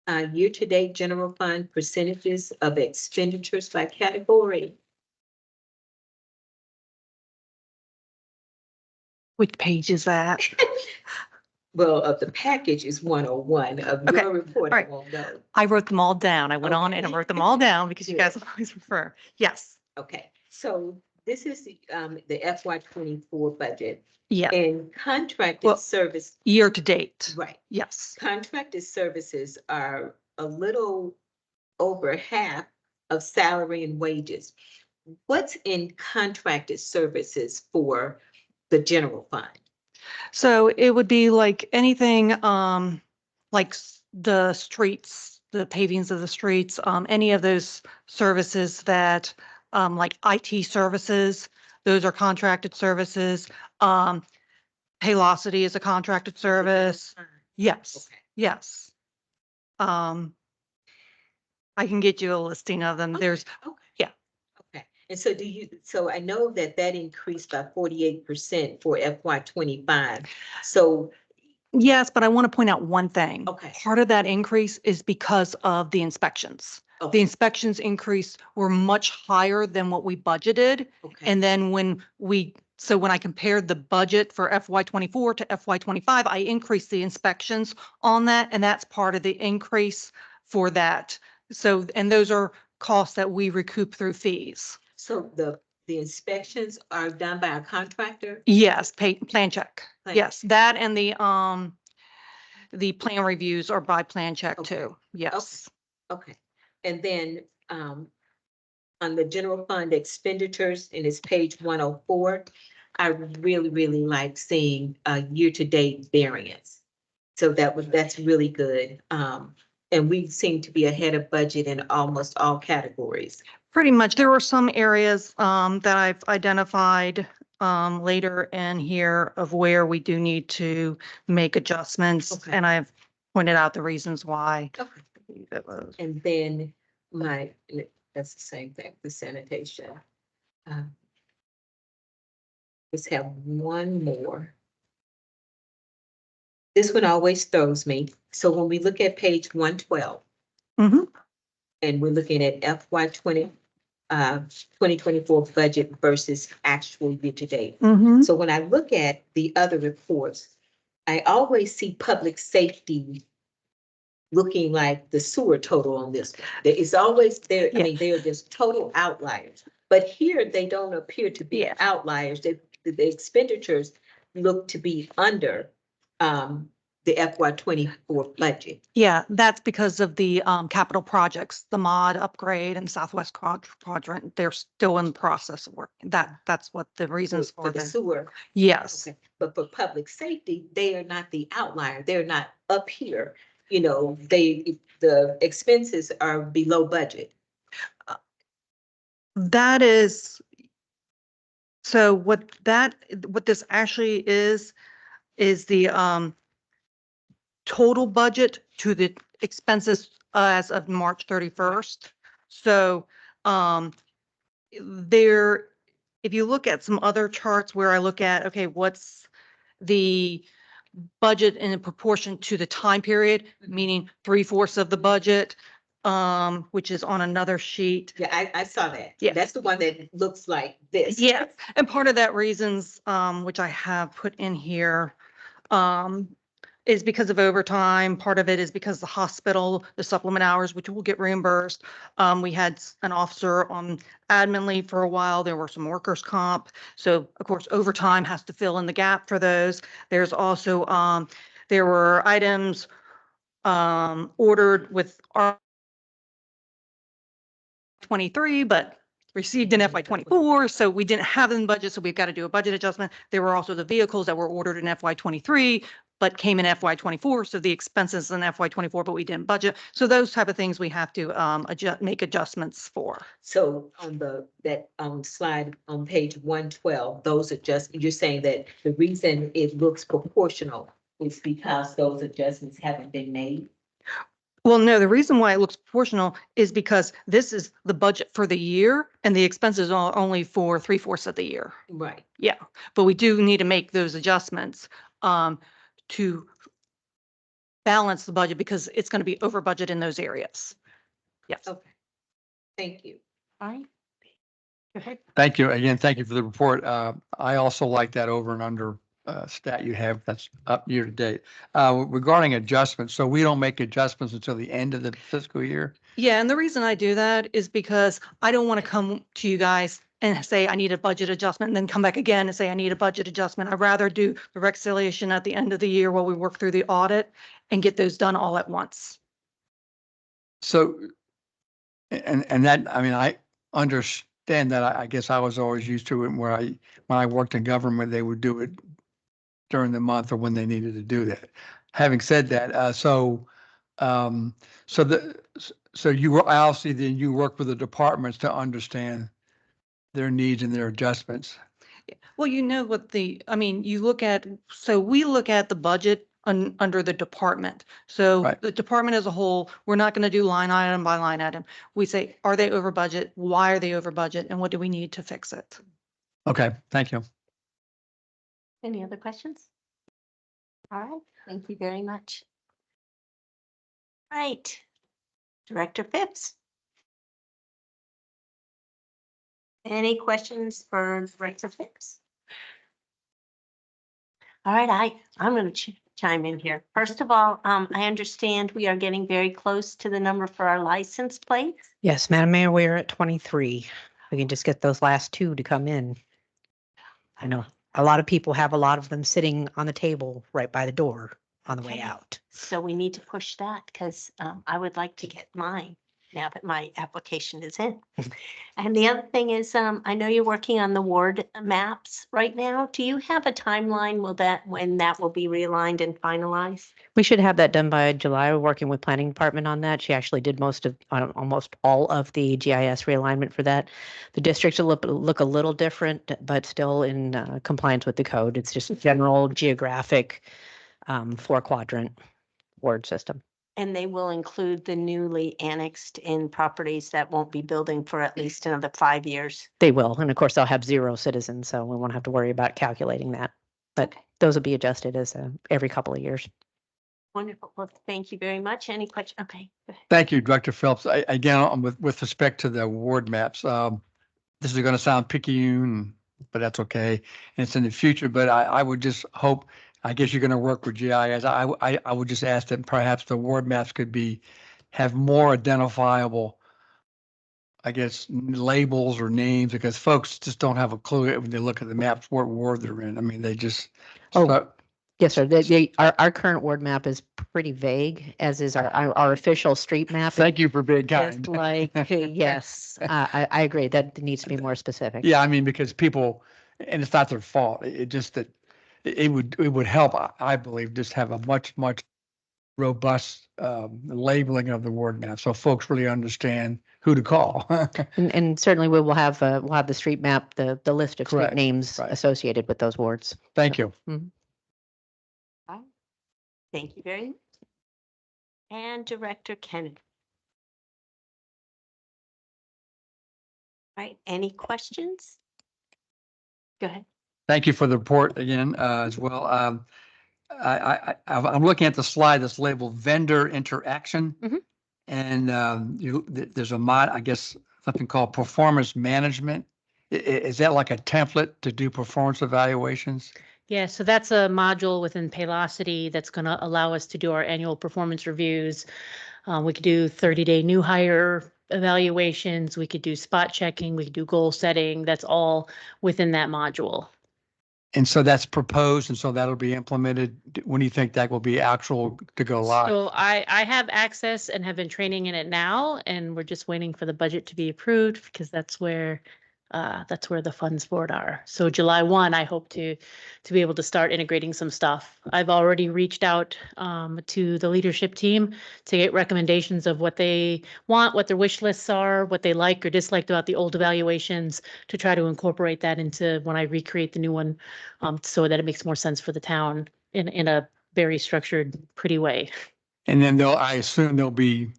S4: year-to-date general fund percentages of expenditures by category.
S14: Which page is that?
S4: Well, of the package is 101, of
S14: Okay,
S4: your report,
S14: all
S4: I
S14: right.
S4: won't know.
S14: I wrote them all down. I went on and I
S4: Okay.
S14: wrote them all down because you
S4: Good.
S14: guys always refer. Yes.
S4: Okay, so this is the FY 24 budget.
S14: Yeah.
S4: And contracted
S14: Well,
S4: service,
S14: Year to date.
S4: right,
S14: Yes.
S4: contracted services are a little over half of salary and wages. What's in contracted services for the general fund?
S14: So it would be like anything, like the streets, the pavings of the streets, any of those services that, like IT services, those are contracted services. Paylocity is a contracted service. Yes,
S4: Okay.
S14: yes. I can get you a listing of them. There's,
S4: Okay.
S14: yeah.
S4: Okay, and so so I know that increased by 48% for FY 25. So,
S14: Yes, but I want to point out one thing.
S4: Okay.
S14: Part of that increase is because of the inspections. The
S2: Okay,
S14: inspections increase were much higher than what we budgeted.
S2: okay,
S14: And then when I compared the budget for FY '24 to FY '25, I increased the inspections on that, and that's part of the increase for that. So, and those are costs that we recoup through fees.
S4: So the inspections are done by a contractor?
S14: Yes, plan check.
S4: Plan
S14: Yes, that and the plan reviews are by plan check
S4: Okay.
S14: too. Yes.
S4: Okay, and then, on the general fund expenditures, and it's page 104, I really like seeing a year-to-date variance. So that's really good. And we seem to be ahead of budget in almost all categories.
S14: Pretty much. There were some areas that I've identified later in here of where we do need to make adjustments.
S4: Okay.
S14: And I've pointed out the reasons why.
S4: Okay.
S14: That was.
S4: And then that's the same thing, the sanitation. Let's have one more. This one always throws me. So when we look at page 112,
S14: Mhm.
S4: and we're looking at FY 2024 budget versus actual year to date.
S14: Mhm.
S4: So when I look at the other reports, I always see public safety looking like the sewer total on this. It's always there. I mean, they're just total outliers. But here they don't appear to be
S14: Yeah.
S4: outliers. The expenditures look to be under the FY 24 budget.
S14: Yeah, that's because of the capital projects, the mod upgrade and Southwest Quadrant. They're still in the process of work. That's what the reasons
S4: For
S14: for
S4: the
S14: the.
S4: sewer.
S14: Yes.
S4: Okay, but for public safety, they are not the outlier. They're not up here. You know, the expenses are below budget.
S14: That is, so what this actually is the total budget to the expenses as of March 31st. So there, if you look at some other charts where I look at, okay, what's the budget in proportion to the time period, meaning 3/4 of the budget, which is on another sheet.
S4: Yeah, I saw that.
S14: Yeah.
S4: That's the one that looks like this.
S14: Yeah, and part of that reasons, which I have put in here, is because of overtime. Part of it is because the hospital, the supplement hours, which will get reimbursed. We had an officer on admin leave for a while. There were some workers' comp. So of course, overtime has to fill in the gap for those. There's also, there were items ordered with our 23, but received in FY 24. So we didn't have them in budget. So we've got to do a budget adjustment. There were also the vehicles that were ordered in FY 23, but came in FY 24. So the expenses in FY 24, but we didn't budget. So those type of things we have to make adjustments for.
S4: So on that slide on page 112, those you're saying that the reason it looks proportional is because those adjustments haven't been made?
S14: Well, no, the reason why it looks proportional is because this is the budget for the year and the expenses are only for 3/4 of the year.
S4: Right.
S14: Yeah, but we do need to make those adjustments to balance the budget because it's going to be over budget in those areas. Yes.
S4: Okay. Thank you.
S14: All right.
S5: Thank you. Again, thank you for the report. I also like that over and under stat you have that's up year to date. Regarding adjustments, so we don't make adjustments until the end of the fiscal year?
S14: Yeah, and the reason I do that is because I don't want to come to you guys and say I need a budget adjustment and then come back again and say I need a budget adjustment. I'd rather do the reconciliation at the end of the year while we work through the audit and get those done all at once.
S5: So, and that, I mean, I understand that. I guess I was always used to it where when I worked in government, they would do it during the month or when they needed to do that. Having said that, so you obviously then you work with the departments to understand their needs and their adjustments.
S14: Well, you know what you look at, so we look at the budget under the department. So
S5: Right.
S14: the department as a whole, we're not going to do line item by line item. We say, are they over budget? Why are they over budget? And what do we need to fix it?
S5: Okay, thank you.
S2: Any other questions? All right, thank you very much. Right, Director Phipps. Any questions for Director Phipps? All right, I'm going to chime in here. First of all, I understand we are getting very close to the number for our license plates.
S15: Yes, Madam Mayor, we're at 23. We can just get those last two to come in. I know a lot of people have a lot of them sitting on the table right by the door on the way
S2: Okay.
S15: out.
S2: So we need to push that because I would like to get mine now that my application is in. And the other thing is, I know you're working on the ward maps right now. Do you have a timeline? When that will be realigned and finalized?
S15: We should have that done by July. We're working with planning department on that. She actually did almost all of the GIS realignment for that. The districts will look a little different, but still in compliance with the code. It's just general geographic 4-quadrant ward system.
S2: And they will include the newly annexed in properties that won't be building for at least another 5 years.
S15: They will. And of course, they'll have 0 citizens, so we won't have to worry about calculating that. But
S2: Okay.
S15: those will be adjusted as every couple of years.
S2: Wonderful. Well, thank you very much. Any question? Okay. Go ahead.
S5: Thank you, Director Phipps. Again, with respect to the ward maps, this is going to sound picayune, but that's okay. And it's in the future, but I would just hope, I guess you're going to work with GIS. I would just ask that perhaps the ward maps could have more identifiable, I guess, labels or names, because folks just don't have a clue when they look at the maps what ward they're in. I mean, they just.
S15: Oh.
S5: So-
S15: Yes, sir. Our current ward map is pretty vague, as is our official street map.
S5: Thank you for being
S15: Just
S5: kind.
S15: like, yes, I agree. That needs to be more specific.
S5: Yeah, I mean, because people, and it's not their fault. It just that it would help, I believe, just have a much robust labeling of the ward map, so folks really understand who to call.
S15: And certainly we'll have the street map, the list of street
S5: Correct,
S15: names
S5: right.
S15: associated with those wards.
S5: Thank you.
S2: Thank you very much. And Director Kennedy. All right, any questions? Go ahead.
S5: Thank you for the report again, as well. I'm looking at the slide that's labeled vendor interaction.
S15: Mhm.
S5: And there's I guess, something called performance management. Is that like a template to do performance evaluations?
S12: Yeah, so that's a module within Paylocity that's going to allow us to do our annual performance reviews. We could do 30-day new hire evaluations. We could do spot checking. We could do goal setting. That's all within that module.
S5: And so that's proposed, and so that'll be implemented. When do you think that will be actual to go live?
S12: So I have access and have been training in it now, and we're just waiting for the budget to be approved because that's where the funds for it are. So July 1, I hope to be able to start integrating some stuff. I've already reached out to the leadership team to get recommendations of what they want, what their wish lists are, what they like or disliked about the old evaluations, to try to incorporate that into when I recreate the new one, so that it makes more sense for the town in a very structured, pretty way.
S5: And then I assume there'll be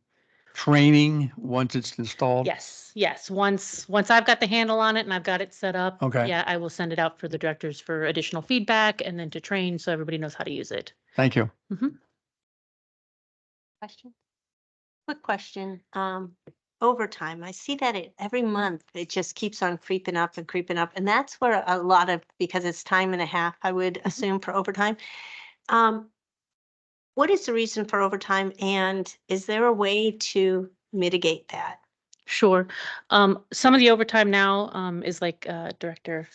S5: training once it's installed?
S12: Yes. Once I've got the handle on it and I've got it set up.
S5: Okay.
S12: Yeah, I will send it out for the directors for additional feedback and then to train so everybody knows how to use it.
S5: Thank you.
S2: Question? Quick question. Overtime. I see that every month it just keeps on creeping up. And that's where a lot of, because it's time and a half, I would assume, for overtime. What is the reason for overtime, and is there a way to mitigate that?
S12: Sure. Some of the overtime now is like Director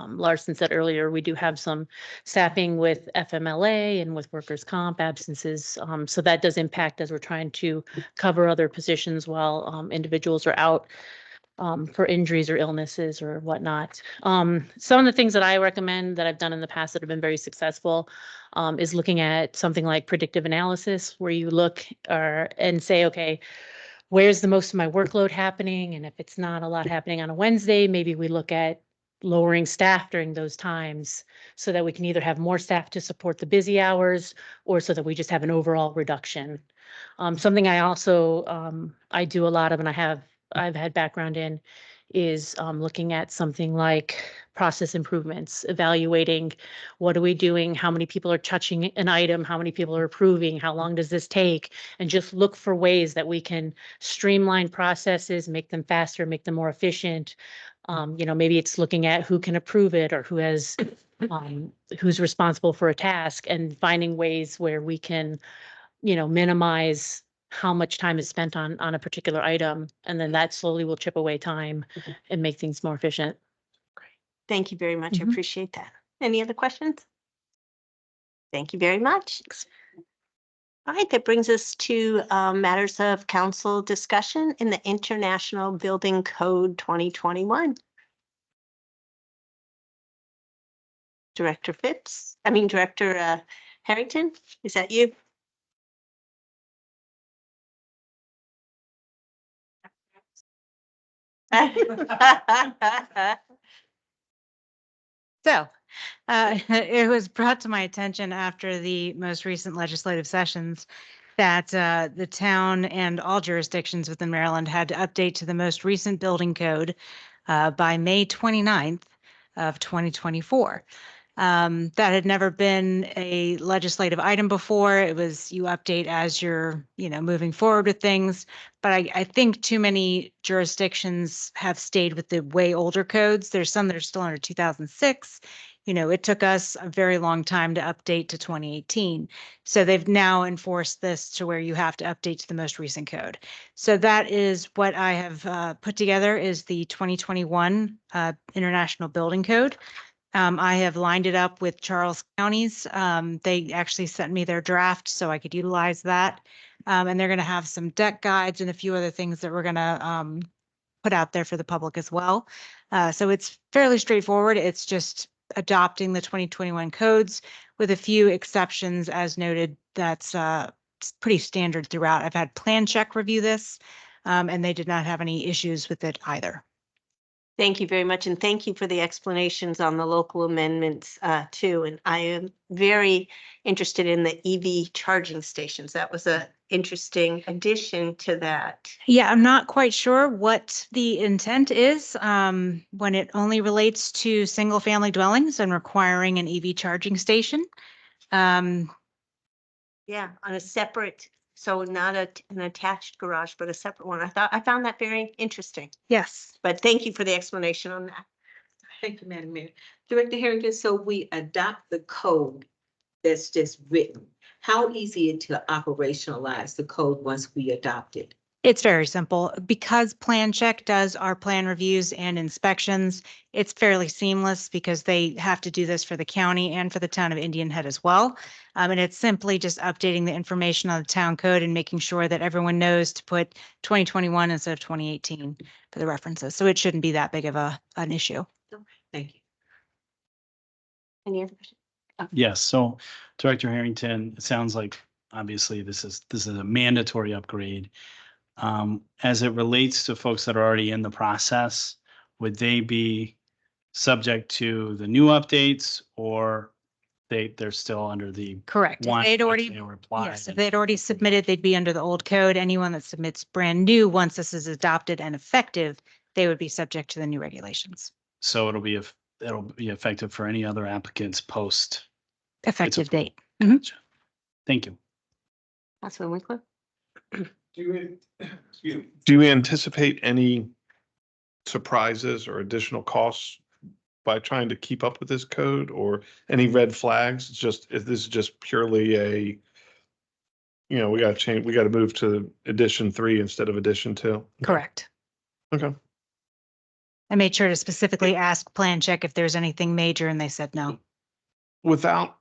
S12: Larsen said earlier, we do have some staffing with FMLA and with workers' comp absences. So that does impact as we're trying to cover other positions while individuals are out for injuries or illnesses or whatnot. Some of the things that I recommend that I've done in the past that have been very successful is looking at something like predictive analysis, where you look and say, okay, where's the most of my workload happening? And if it's not a lot happening on a Wednesday, maybe we look at lowering staff during those times so that we can either have more staff to support the busy hours or so that we just have an overall reduction. Something I also, I do a lot of, and I've had background in, is looking at something like process improvements, evaluating what are we doing, how many people are touching an item, how many people are approving, how long does this take, and just look for ways that we can streamline processes, make them faster, make them more efficient,
S15: Maybe it's looking at who can approve it or who's responsible for a task and finding ways where we can, minimize how much time is spent on a particular item. And then that slowly will chip away time and make things more efficient.
S2: Thank you very much. I
S15: Mhm.
S2: appreciate that. Any other questions? Thank you very much. All right, that brings us to matters of council discussion in the International Building Code 2021. Director Harrington, is that you?
S12: So, it was brought to my attention after the most recent legislative sessions that the town and all jurisdictions within Maryland had to update to the most recent building code by May 29th of 2024. That had never been a legislative item before. It was you update as you're, moving forward with things. But I think too many jurisdictions have stayed with the way older codes. There's some that are still under 2006. It took us a very long time to update to 2018. So they've now enforced this to where you have to update to the most recent code. So that is what I have put together is the 2021 International Building Code. I have lined it up with Charles County's. They actually sent me their draft so I could utilize that. And they're going to have some deck guides and a few other things that we're going to put out there for the public as well. So it's fairly straightforward. It's just adopting the 2021 codes with a few exceptions as noted. That's pretty standard throughout. I've had Plan Check review this and they did not have any issues with it either.
S2: Thank you very much. And thank you for the explanations on the local amendments too. And I am very interested in the EV charging stations. That was an interesting addition to that.
S12: Yeah, I'm not quite sure what the intent is when it only relates to single family dwellings and requiring an EV charging station.
S2: Yeah, on a separate, so not an attached garage, but a separate one. I found that very interesting.
S12: Yes.
S2: But thank you for the explanation on that.
S4: Thank you, Madam Mayor. Director Harrington, so we adopt the code that's just written. How easy is it to operationalize the code once we adopt it?
S12: It's very simple. Because Plan Check does our plan reviews and inspections, it's fairly seamless because they have to do this for the county and for the town of Indian Head as well. And it's simply just updating the information on the town code and making sure that everyone knows to put 2021 instead of 2018 for the references. So it shouldn't be that big of an issue.
S4: Thank you.
S2: Any other questions?
S9: Yes, so Director Harrington, it sounds like obviously this is a mandatory upgrade. As it relates to folks that are already in the process, would they be subject to the new updates or they're still under the
S12: Correct. If
S9: one?
S12: they'd already,
S9: they were applied
S12: yes, if
S9: and-
S12: they'd already submitted, they'd be under the old code. Anyone that submits brand new, once this is adopted and effective, they would be subject to the new regulations.
S9: So it'll be effective for any other applicants post.
S12: Effective date.
S9: Gotcha. Thank you.
S2: Councilman Winkler?
S10: Do you anticipate any surprises or additional costs by trying to keep up with this code or any red flags? This is just purely a, we got to move to edition 3 instead of edition 2.
S12: Correct.
S10: Okay.
S12: I made sure to specifically ask Plan Check if there's anything major and they said no.
S10: Without,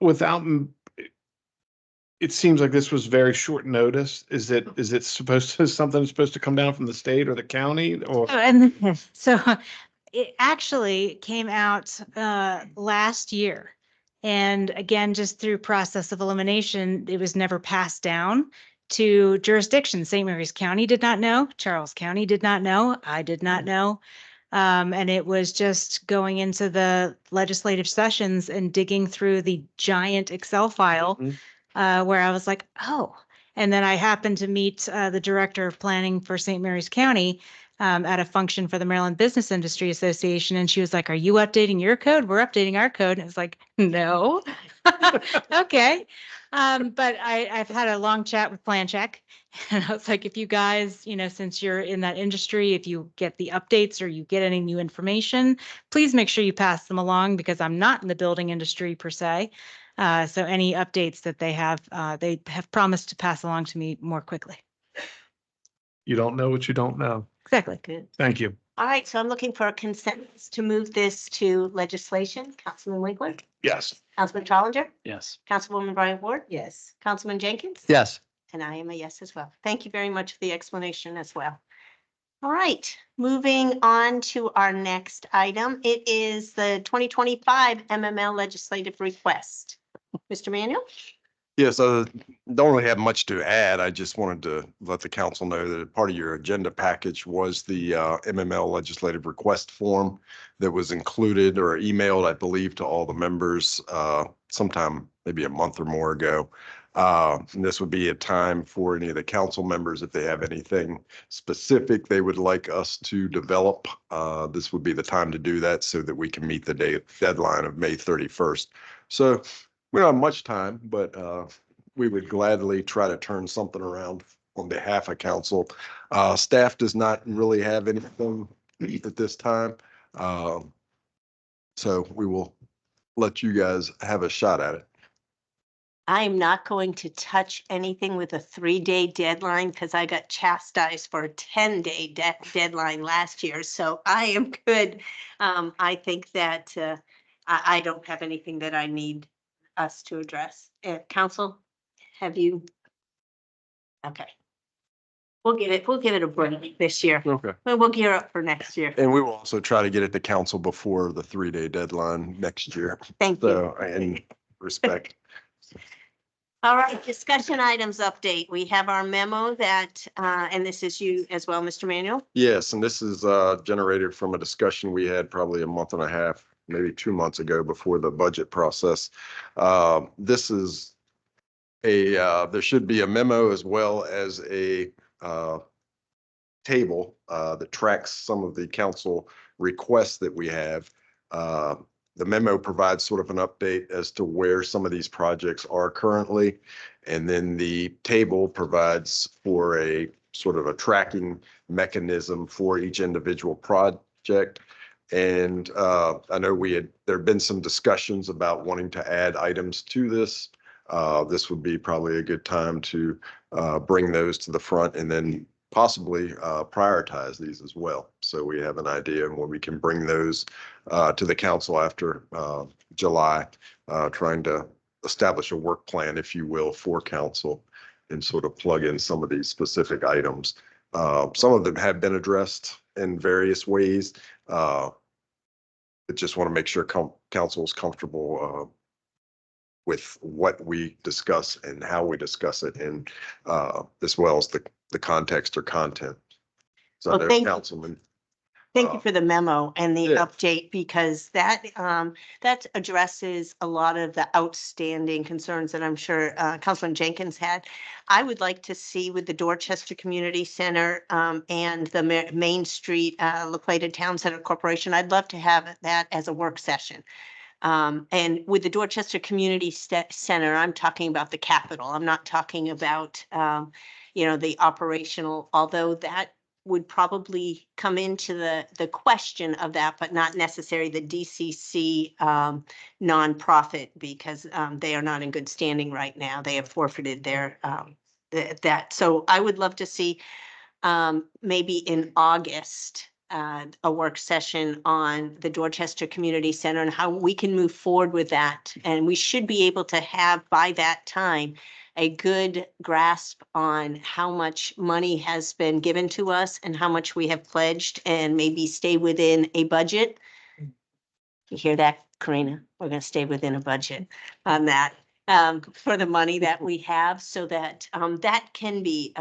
S10: it seems like this was very short notice. Is it something supposed to come down from the state or the county or?
S12: So it actually came out last year. And again, just through process of elimination, it was never passed down to jurisdiction. St. Mary's County did not know. Charles County did not know. I did not know. And it was just going into the legislative sessions and digging through the giant Excel file where I was like, oh. And then I happened to meet the director of planning for St. Mary's County at a function for the Maryland Business Industry Association. And she was like, are you updating your code? We're updating our code. And I was like, no. Okay. But I've had a long chat with Plan Check. And I was like, if you guys, since you're in that industry, if you get the updates or you get any new information, please make sure you pass them along because I'm not in the building industry per se. So any updates that they have promised to pass along to me more quickly.
S10: You don't know what you don't know.
S12: Exactly.
S2: Good.
S10: Thank you.
S2: All right, so I'm looking for a consensus to move this to legislation. Councilman Winkler,
S10: Yes.
S2: Councilman Trolinger,
S9: Yes.
S2: Councilwoman Bryant Ward,
S4: Yes.
S2: Councilman Jenkins.
S5: Yes.
S2: And I am a yes as well. Thank you very much for the explanation as well. All right, moving on to our next item. It is the 2025 MML legislative request. Mr. Manuel?
S16: Yes, don't really have much to add. I just wanted to let the council know that part of your agenda package was the MML legislative request form that was included or emailed, I believe, to all the members sometime maybe a month or more ago. And this would be a time for any of the council members, if they have anything specific they would like us to develop. This would be the time to do that so that we can meet the deadline of May 31st. So we don't have much time, but we would gladly try to turn something around on behalf of council. Staff does not really have anything at this time. So we will let you guys have a shot at it.
S2: I am not going to touch anything with a 3-day deadline because I got chastised for a 10-day deadline last year. So I am good. I think that I don't have anything that I need us to address. Council, have you? Okay. We'll give it a break this year.
S16: Okay.
S2: We'll gear up for next year.
S16: And we will also try to get it to council before the 3-day deadline next year.
S2: Thank you.
S16: So, in respect.
S2: All right, discussion items update. We have our memo that, and this is you as well, Mr. Manuel.
S16: Yes, and this is generated from a discussion we had probably a month and a half, maybe 2 months ago before the budget process. This is there should be a memo as well as a table that tracks some of the council requests that we have. The memo provides sort of an update as to where some of these projects are currently. And then the table provides for a sort of a tracking mechanism for each individual project. And I know there have been some discussions about wanting to add items to this. This would be probably a good time to bring those to the front and then possibly prioritize these as well. So we have an idea of when we can bring those to the council after July, trying to establish a work plan, if you will, for council and sort of plug in some of these specific items. Some of them have been addressed in various ways. But just want to make sure council is comfortable with what we discuss and how we discuss it, and as well as the context or content. So
S2: Well, thank you.
S16: Councilman.
S2: Thank you for the memo and the
S16: Yeah.
S2: update, because that addresses a lot of the outstanding concerns that I'm sure Councilman Jenkins had. I would like to see with the Dorchester Community Center and the Main Street La Plata Town Center Corporation, I'd love to have that as a work session. And with the Dorchester Community Center, I'm talking about the capital. I'm not talking about, the operational, although that would probably come into the question of that, but not necessarily the DCC nonprofit, because they are not in good standing right now. They have forfeited their that. So I would love to see maybe in August a work session on the Dorchester Community Center and how we can move forward with that. And we should be able to have by that time a good grasp on how much money has been given to us and how much we have pledged, and maybe stay within a budget. You hear that, Karina? We're going to stay within a budget on that for the money that we have, so that that can be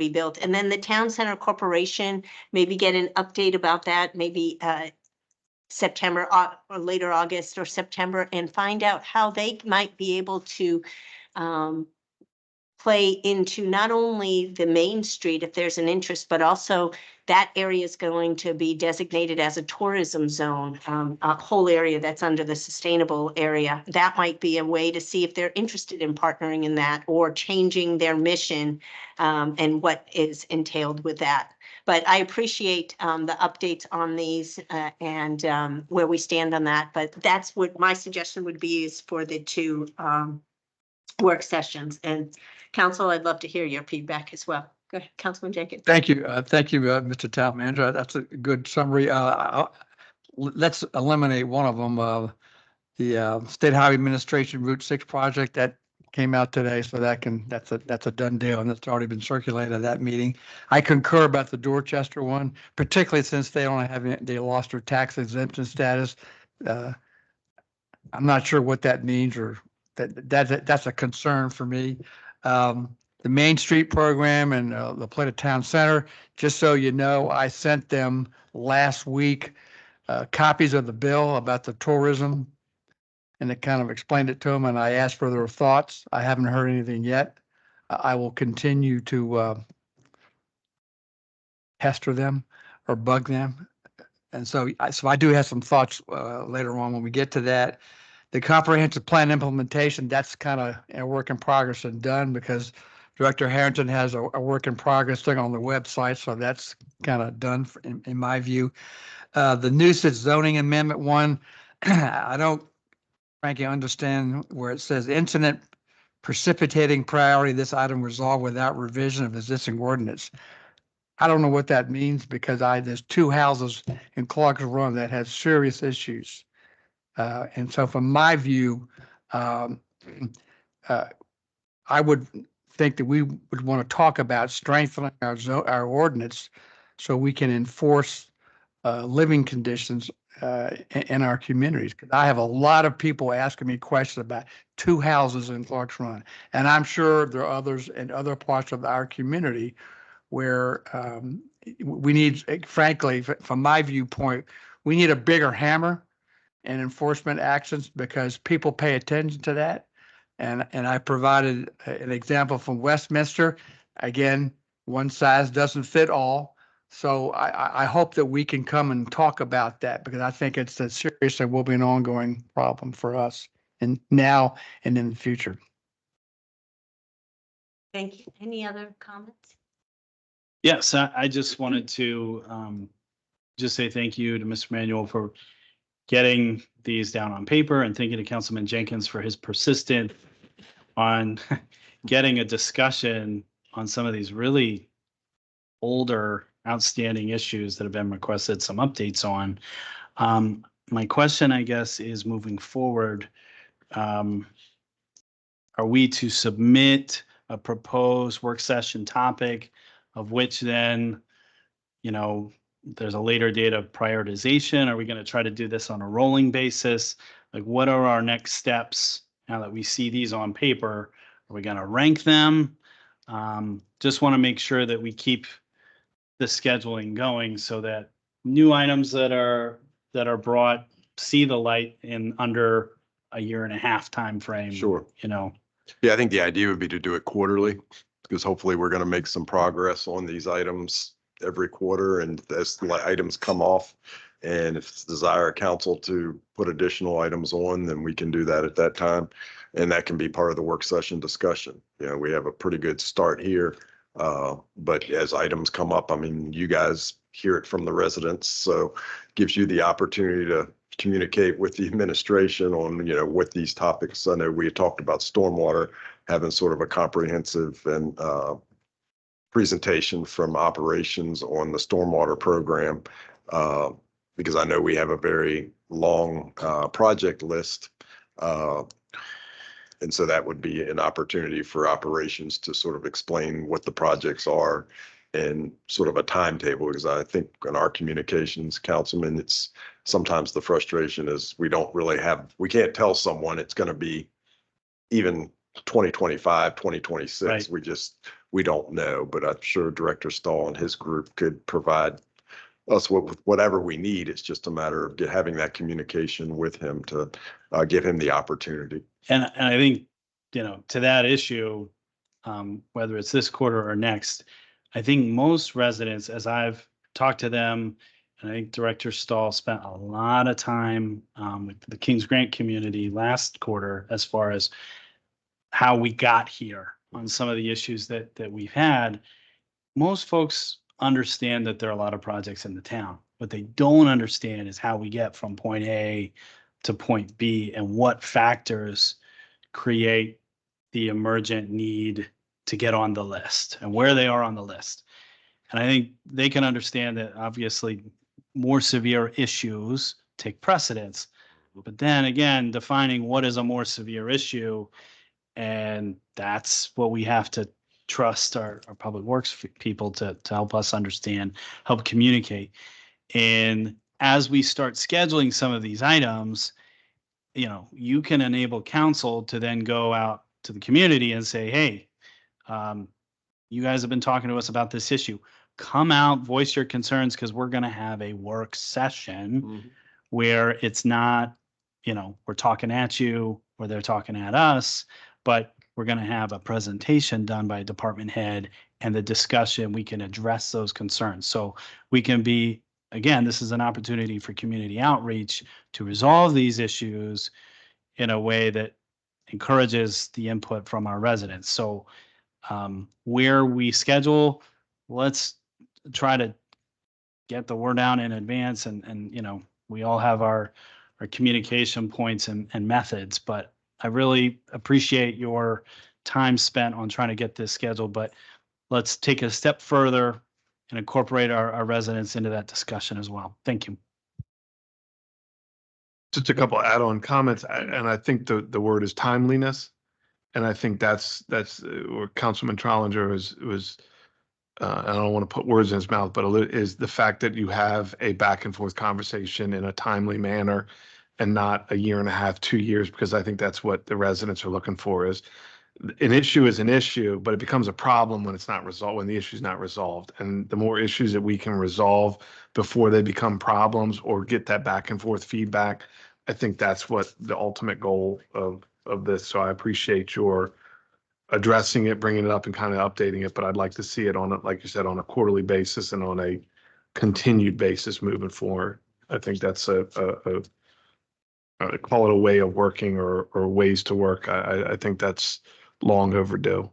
S2: built. And then the Town Center Corporation, maybe get an update about that, maybe September or later August or September, and find out how they might be able to play into not only the main street, if there's an interest, but also that area is going to be designated as a tourism zone, a whole area that's under the sustainable area. That might be a way to see if they're interested in partnering in that or changing their mission and what is entailed with that. But I appreciate the updates on these and where we stand on that. But that's what my suggestion would be is for the two work sessions. And council, I'd love to hear your feedback as well. Go ahead, Councilman Jenkins.
S5: Thank you. Thank you, Mr. Town Manager. That's a good summary. Let's eliminate one of them. The State Highway Administration Route 6 project that came out today. So that's a done deal, and it's already been circulated at that meeting. I concur about the Dorchester one, particularly since they lost their tax exemption status. I'm not sure what that means, or that's a concern for me. The Main Street program and the Plata Town Center, just so you know, I sent them last week copies of the bill about the tourism, and it kind of explained it to them, and I asked for their thoughts. I haven't heard anything yet. I will continue to pester them or bug them. And so I do have some thoughts later on when we get to that. The comprehensive plan implementation, that's kind of a work in progress and done, because Director Harrington has a work in progress thing on the website. So that's kind of done in my view. The nuisance zoning amendment one, I don't frankly understand where it says incident precipitating priority. This item resolved without revision of existing ordinance. I don't know what that means, because there's two houses in Clark's Run that have serious issues. And so from my view, I would think that we would want to talk about strengthening our ordinance so we can enforce living conditions in our communities. Because I have a lot of people asking me questions about two houses in Clark's Run. And I'm sure there are others in other parts of our community where we need, frankly, from my viewpoint, we need a bigger hammer and enforcement actions, because people pay attention to that. And I provided an example from Westminster. Again, one size doesn't fit all. So I hope that we can come and talk about that, because I think it's a serious and will be an ongoing problem for us, and now and in the future.
S2: Thank you. Any other comments?
S9: Yes, I just wanted to just say thank you to Mr. Manuel for getting these down on paper, and thank you to Councilman Jenkins for his persistence on getting a discussion on some of these really older outstanding issues that have been requested some updates on. My question, I guess, is moving forward, are we to submit a proposed work session topic of which then, there's a later date of prioritization? Are we going to try to do this on a rolling basis? Like, what are our next steps now that we see these on paper? Are we going to rank them? Just want to make sure that we keep the scheduling going so that new items that are brought see the light in under a 1.5 year time frame.
S16: Sure. Yeah, I think the idea would be to do it quarterly, because hopefully we're going to make some progress on these items every quarter, and as the items come off, and if it's desire of council to put additional items on, then we can do that at that time, and that can be part of the work session discussion. We have a pretty good start here, but as items come up, I mean, you guys hear it from the residents, so it gives you the opportunity to communicate with the administration on, what these topics. I know we had talked about stormwater, having sort of a comprehensive and presentation from operations on the stormwater program, because I know we have a very long project list. And so that would be an opportunity for operations to sort of explain what the projects are and sort of a timetable, because I think in our communications, Councilman, it's sometimes the frustration is we can't tell someone it's going to be even 2025, 2026.
S9: Right.
S16: We don't know, but I'm sure Director Stahl and his group could provide us with whatever we need. It's just a matter of having that communication with him to give him the opportunity.
S9: And I think, to that issue, whether it's this quarter or next, I think most residents, as I've talked to them, and I think Director Stahl spent a lot of time with the Kings Grant community last quarter as far as how we got here on some of the issues that we've had. Most folks understand that there are a lot of projects in the town. What they don't understand is how we get from point A to point B and what factors create the emergent need to get on the list and where they are on the list. And I think they can understand that obviously more severe issues take precedence. But then again, defining what is a more severe issue, and that's what we have to trust our public works people to help us understand, help communicate. And as we start scheduling some of these items, you can enable council to then go out to the community and say, hey, you guys have been talking to us about this issue. Come out, voice your concerns, because we're going to have a work session where it's not, we're talking at you or they're talking at us, but we're going to have a presentation done by a department head and the discussion, we can address those concerns. So we can be, again, this is an opportunity for community outreach to resolve these issues in a way that encourages the input from our residents. So where we schedule, let's try to get the word out in advance, and we all have our communication points and methods, but I really appreciate your time spent on trying to get this scheduled, but let's take a step further and incorporate our residents into that discussion as well. Thank you.
S10: Just a couple add-on comments, and I think the word is timeliness. And I think that's where Councilman Trollinger was I don't want to put words in his mouth, but is the fact that you have a back and forth conversation in a timely manner and not a year and a half, 2 years, because I think that's what the residents are looking for. Is an issue is an issue, but it becomes a problem when it's not resolved, when the issue is not resolved. And the more issues that we can resolve before they become problems or get that back and forth feedback, I think that's what the ultimate goal of this. So I appreciate your addressing it, bringing it up and kind of updating it, but I'd like to see it on, like you said, on a quarterly basis and on a continued basis moving forward. I think that's call it a way of working or ways to work. I think that's long overdue.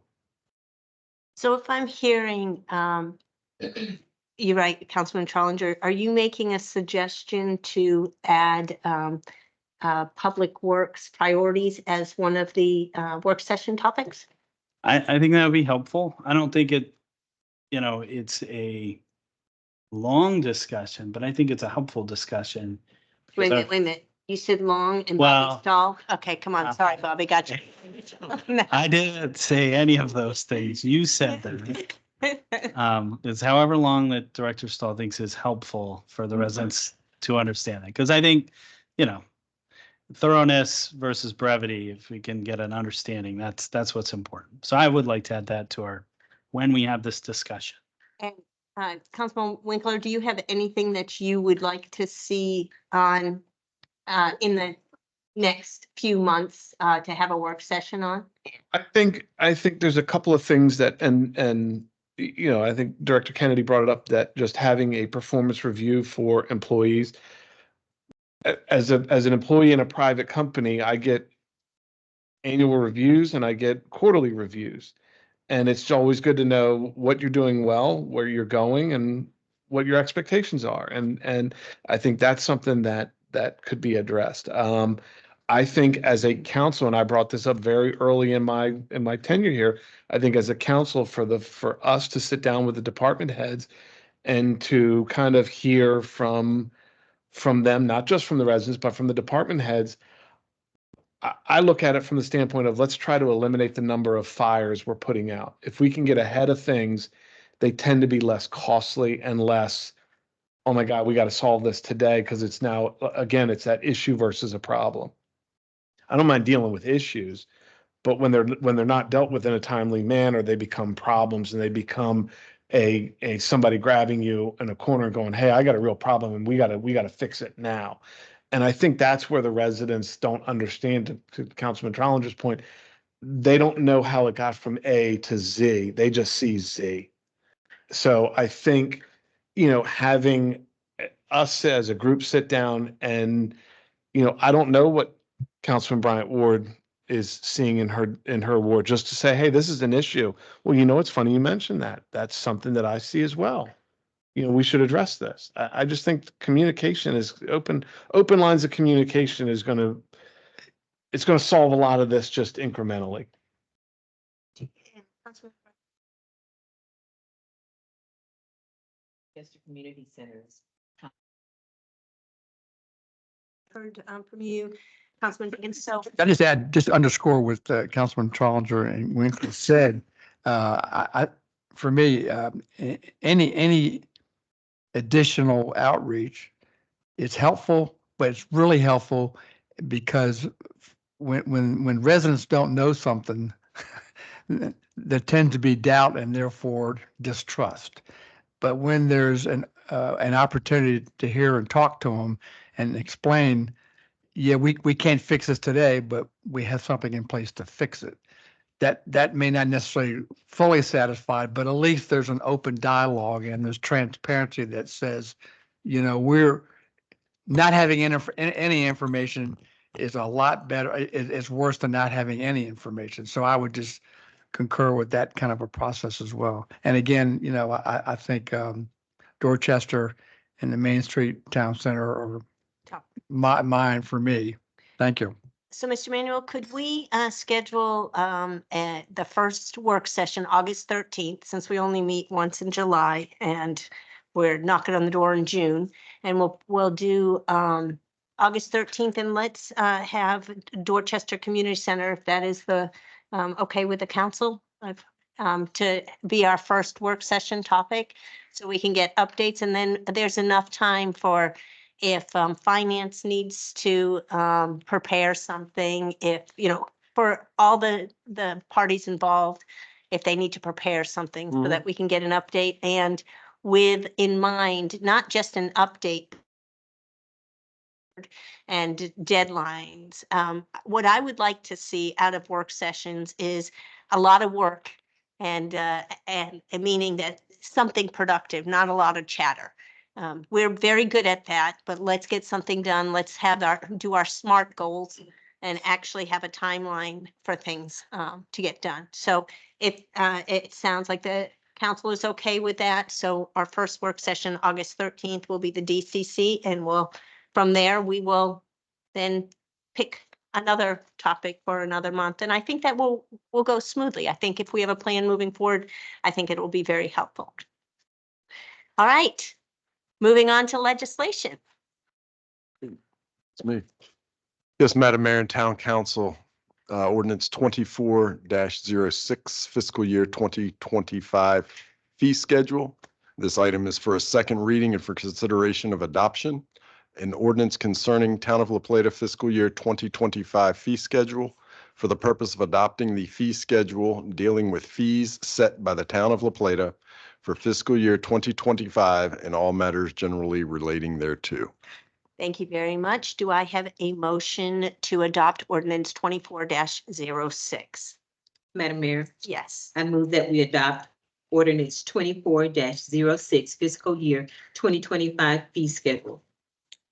S2: So if I'm hearing, you're right, Councilman Trollinger, are you making a suggestion to add public works priorities as one of the work session topics?
S9: I think that would be helpful. I don't think it's a long discussion, but I think it's a helpful discussion.
S2: Wait a minute. You said long and
S9: Well,
S2: Bobby Stahl? Okay, come on. Sorry, Bobby, got you.
S9: I didn't say any of those things. You said them. It's however long that Director Stahl thinks is helpful for the residents to understand that. Because I think, thoroughness versus brevity, if we can get an understanding, that's what's important. So I would like to add that to our, when we have this discussion.
S2: And Councilman Winkler, do you have anything that you would like to see on in the next few months to have a work session on?
S10: I think there's a couple of things that, and I think Director Kennedy brought it up, that just having a performance review for employees. As an employee in a private company, I get annual reviews and I get quarterly reviews. And it's always good to know what you're doing well, where you're going, and what your expectations are. And I think that's something that could be addressed. I think as a council, and I brought this up very early in my tenure here, I think as a council for us to sit down with the department heads and to kind of hear from them, not just from the residents, but from the department heads. I look at it from the standpoint of, let's try to eliminate the number of fires we're putting out. If we can get ahead of things, they tend to be less costly and less, oh my God, we got to solve this today, because it's now, again, it's that issue versus a problem. I don't mind dealing with issues, but when they're not dealt with in a timely manner, they become problems, and they become a somebody grabbing you in a corner and going, hey, I got a real problem and we got to fix it now. And I think that's where the residents don't understand, to Councilman Trollinger's point, they don't know how it got from A to Z. They just see Z. So I think, having us as a group sit down and, I don't know what Councilman Bryant Ward is seeing in her ward, just to say, hey, this is an issue. Well, it's funny you mentioned that. That's something that I see as well. We should address this. I just think communication is open lines of communication is it's going to solve a lot of this just incrementally.
S4: Yes, the community centers.
S2: Heard from you, Councilman Jenkins. So
S5: I just underscore what Councilman Trollinger and Winkler said. For me, any additional outreach is helpful, but it's really helpful because when residents don't know something, there tends to be doubt and therefore distrust. But when there's an opportunity to hear and talk to them and explain, yeah, we can't fix this today, but we have something in place to fix it. That may not necessarily fully satisfy, but at least there's an open dialogue and there's transparency that says, we're not having any information is a lot better. It's worse than not having any information. So I would just concur with that kind of a process as well. And again, I think Dorchester and the Main Street Town Center are mine for me. Thank you.
S2: So, Mr. Manuel, could we schedule the first work session, August 13th, since we only meet once in July and we're knocking on the door in June, and we'll do August 13th, and let's have Dorchester Community Center, if that is the okay with the council, to be our first work session topic, so we can get updates, and then there's enough time for if finance needs to prepare something, if, for all the parties involved, if they need to prepare something so that we can get an update, and with in mind, not just an update and deadlines. What I would like to see out of work sessions is a lot of work and meaning that something productive, not a lot of chatter. We're very good at that, but let's get something done. Let's do our SMART goals and actually have a timeline for things to get done. So if it sounds like the council is okay with that. So our first work session, August 13th, will be the DCC, and from there, we will then pick another topic for another month. And I think that will go smoothly. I think if we have a plan moving forward, I think it will be very helpful. All right. Moving on to legislation.
S16: It's me. Yes, Madam Mayor and Town Council, ordinance 24-06 fiscal year 2025 fee schedule. This item is for a second reading and for consideration of adoption. An ordinance concerning Town of La Plata fiscal year 2025 fee schedule for the purpose of adopting the fee schedule dealing with fees set by the Town of La Plata for fiscal year 2025 and all matters generally relating thereto.
S2: Thank you very much. Do I have a motion to adopt ordinance 24-06?
S4: Madam Mayor,
S2: Yes.
S4: I move that we adopt ordinance 24-06 fiscal year 2025 fee schedule.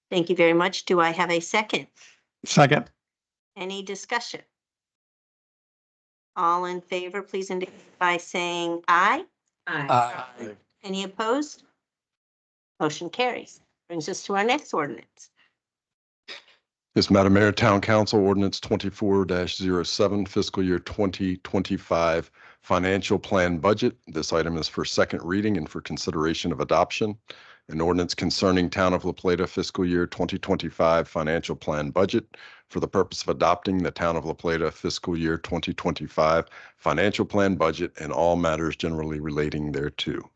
S2: Thank you very much. Do I have a second?
S5: Second.
S2: Any discussion? All in favor, please indicate by saying aye.
S4: Aye.
S2: Any opposed? Motion carries. Brings us to our next ordinance.
S16: Yes, Madam Mayor, Town Council, ordinance 24-07 fiscal year 2025 financial plan budget. This item is for second reading and for consideration of adoption. An ordinance concerning Town of La Plata fiscal year 2025 financial plan budget for the purpose of adopting the Town of La Plata fiscal year 2025 financial plan budget and all matters generally relating thereto.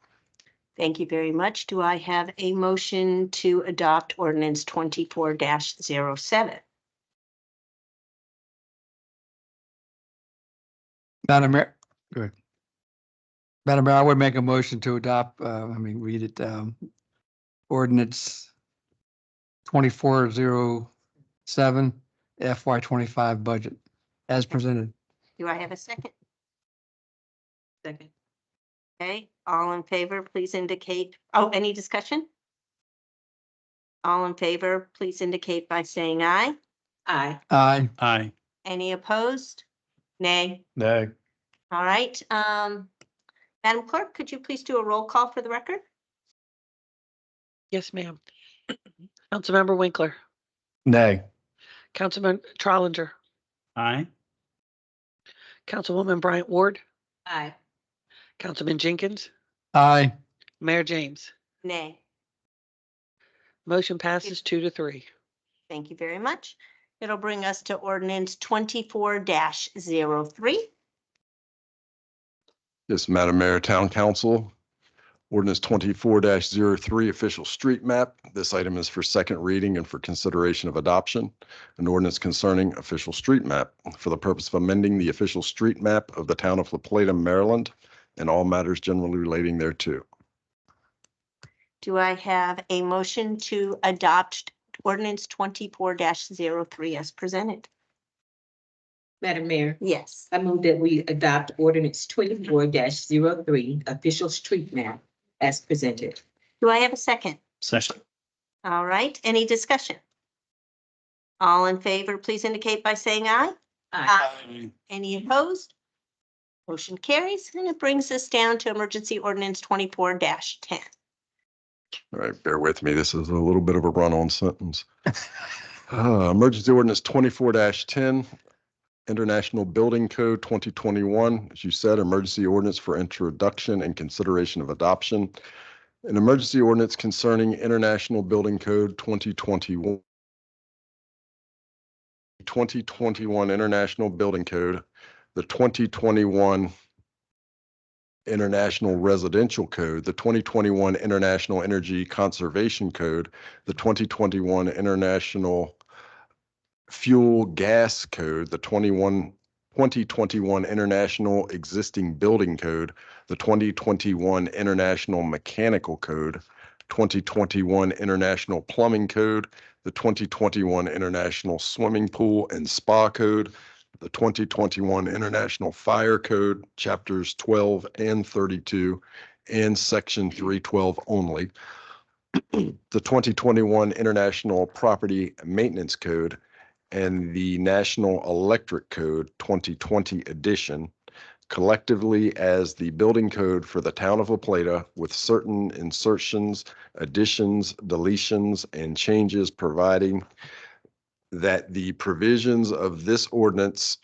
S2: Thank you very much. Do I have a motion to adopt ordinance 24-07?
S5: Madam Mayor, good. Madam Mayor, I would make a motion to adopt, read it, ordinance 2407 FY25 budget as presented.
S2: Do I have a second?
S4: Second.
S2: Okay, all in favor, please indicate. Oh, any discussion? All in favor, please indicate by saying aye.
S4: Aye.
S5: Aye.
S9: Aye.
S2: Any opposed? Nay.
S10: No.
S2: All right, Madam Clerk, could you please do a roll call for the record?
S1: Yes, ma'am. Councilmember Winkler,
S10: Nay.
S1: Councilman Trolinger,
S9: Aye.
S1: Councilwoman Bryant Ward,
S4: Aye.
S1: Councilman Jenkins,
S5: Aye.
S1: Mayor James.
S2: Nay.
S1: Motion passes 2-3.
S2: Thank you very much. It'll bring us to ordinance 24-03.
S16: Yes, Madam Mayor, Town Council, ordinance 24-03, official street map. This item is for second reading and for consideration of adoption. An ordinance concerning official street map for the purpose of amending the official street map of the town of La Plata, Maryland, and all matters generally relating thereto.
S2: Do I have a motion to adopt ordinance 24-03 as presented?
S4: Madam Mayor,
S2: Yes.
S4: I move that we adopt ordinance 24-03, official street map as presented.
S2: Do I have a second?
S9: Second.
S2: All right, any discussion? All in favor, please indicate by saying aye.
S9: Aye.
S2: Any opposed? Motion carries, and it brings us down to emergency ordinance 24-10.
S16: All right, bear with me. This is a little bit of a run-on sentence. Emergency ordinance 24-10, International Building Code 2021. As you said, emergency ordinance for introduction and consideration of adoption. An emergency ordinance concerning International Building Code 2021. 2021 International Building Code, the 2021 International Residential Code, the 2021 International Energy Conservation Code, the 2021 International Fuel Gas Code, the 2021 International Existing Building Code, the 2021 International Mechanical Code, 2021 International Plumbing Code, the 2021 International Swimming Pool and Spa Code, the 2021 International Fire Code, Chapters 12 and 32, and Section 312 only. The 2021 International Property Maintenance Code and the National Electric Code 2020 edition, collectively as the building code for the town of La Plata, with certain insertions, additions, deletions, and changes, providing that the provisions of this ordinance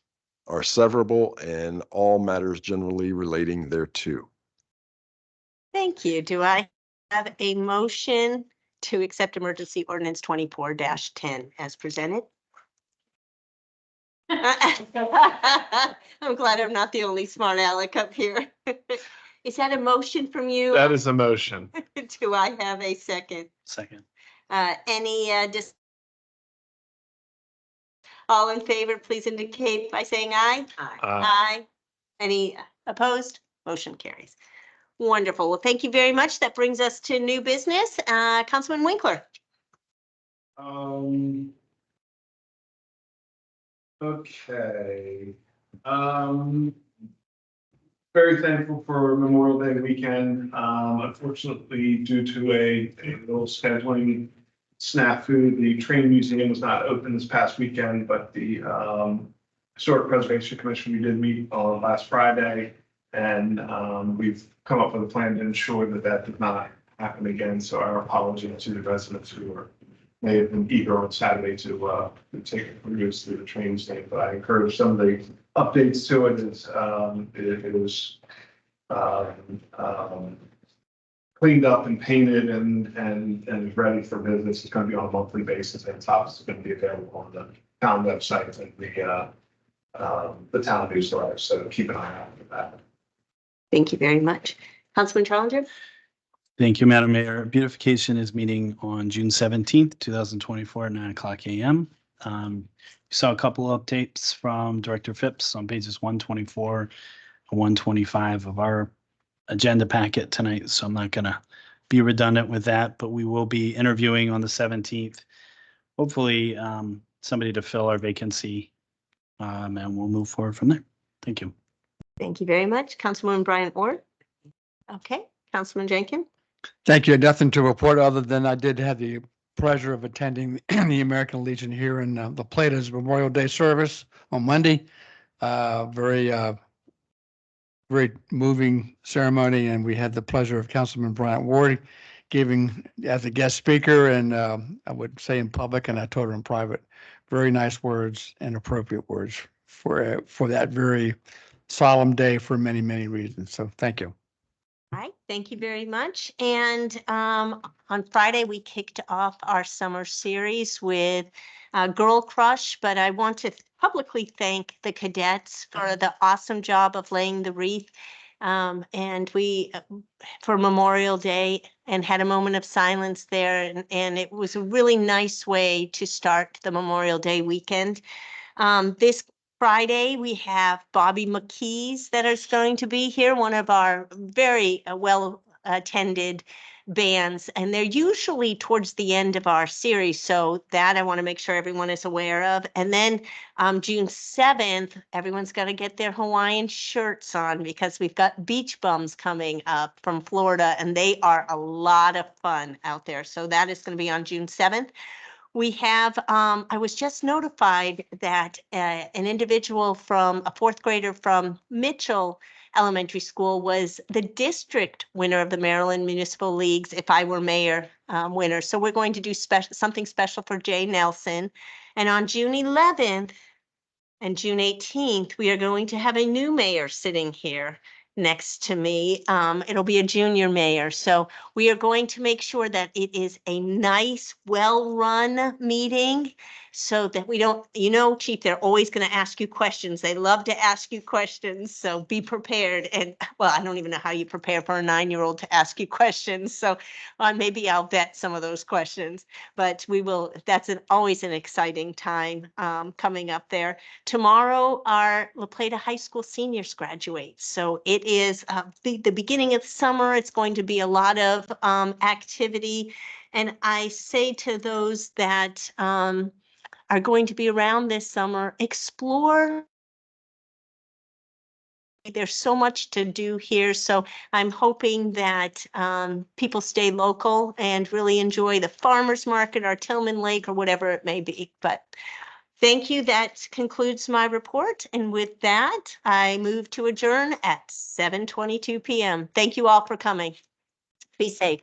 S16: are severable and all matters generally relating thereto.
S2: Thank you. Do I have a motion to accept emergency ordinance 24-10 as presented? I'm glad I'm not the only smart aleck up here. Is that a motion from you?
S10: That is a motion.
S2: Do I have a second?
S9: Second.
S2: Any all in favor, please indicate by saying aye.
S4: Aye.
S2: Aye. Any opposed? Motion carries. Wonderful. Well, thank you very much. That brings us to new business. Councilman Winkler.
S10: Okay. Very thankful for Memorial Day weekend. Unfortunately, due to a little scheduling snafu, the train museum was not open this past weekend, but the Historic Preservation Commission, we did meet on last Friday, and we've come up with a plan to ensure that that did not happen again. So our apology to the residents who may have been eager on Saturday to take a cruise through the train station. But I encourage some of the updates to it. Is it was cleaned up and painted and is ready for business. It's going to be on a monthly basis, and tops is going to be available on the town website and the town newsletter. So keep an eye out for that.
S2: Thank you very much. Councilman Trolinger.
S9: Thank you, Madam Mayor. Beautification is meeting on June 17th, 2024 at 9:00 a.m. You saw a couple of updates from Director Phipps on pages 124 and 125 of our agenda packet tonight, so I'm not going to be redundant with that, but we will be interviewing on the 17th. Hopefully somebody to fill our vacancy, and we'll move forward from there. Thank you.
S2: Thank you very much. Councilwoman Bryant Ward. Okay, Councilman Jenkins.
S5: Thank you. Nothing to report other than I did have the pleasure of attending the American Legion here in the Plata's Memorial Day service on Monday. Very moving ceremony, and we had the pleasure of Councilman Bryant Ward giving as a guest speaker, and I would say in public, and I told her in private, very nice words and appropriate words for that very solemn day for many, many reasons. So thank you.
S2: All right, thank you very much. And on Friday, we kicked off our summer series with Girl Crush, but I want to publicly thank the cadets for the awesome job of laying the wreath. And we, for Memorial Day, and had a moment of silence there. And it was a really nice way to start the Memorial Day weekend. This Friday, we have Bobby McKee's that is going to be here, one of our very well attended bands, and they're usually towards the end of our series. So that I want to make sure everyone is aware of. And then June 7th, everyone's got to get their Hawaiian shirts on because we've got beach bums coming up from Florida, and they are a lot of fun out there. So that is going to be on June 7th. We have, I was just notified that an individual from a fourth grader from Mitchell Elementary School was the district winner of the Maryland Municipal League's If I Were Mayor winner. So we're going to do something special for Jay Nelson. And on June 11th and June 18th, we are going to have a new mayor sitting here next to me. It'll be a junior mayor. So we are going to make sure that it is a nice, well-run meeting so that we don't, Chief, they're always going to ask you questions. They love to ask you questions. So be prepared. And well, I don't even know how you prepare for a 9-year-old to ask you questions. So maybe I'll vet some of those questions, but we will, that's always an exciting time coming up there. Tomorrow, our La Plata High School seniors graduate. So it is the beginning of the summer. It's going to be a lot of activity. And I say to those that are going to be around this summer, explore. There's so much to do here. So I'm hoping that people stay local and really enjoy the farmer's market or Tillman Lake or whatever it may be. But thank you. That concludes my report. And with that, I move to adjourn at 7:22 p.m. Thank you all for coming. Be safe.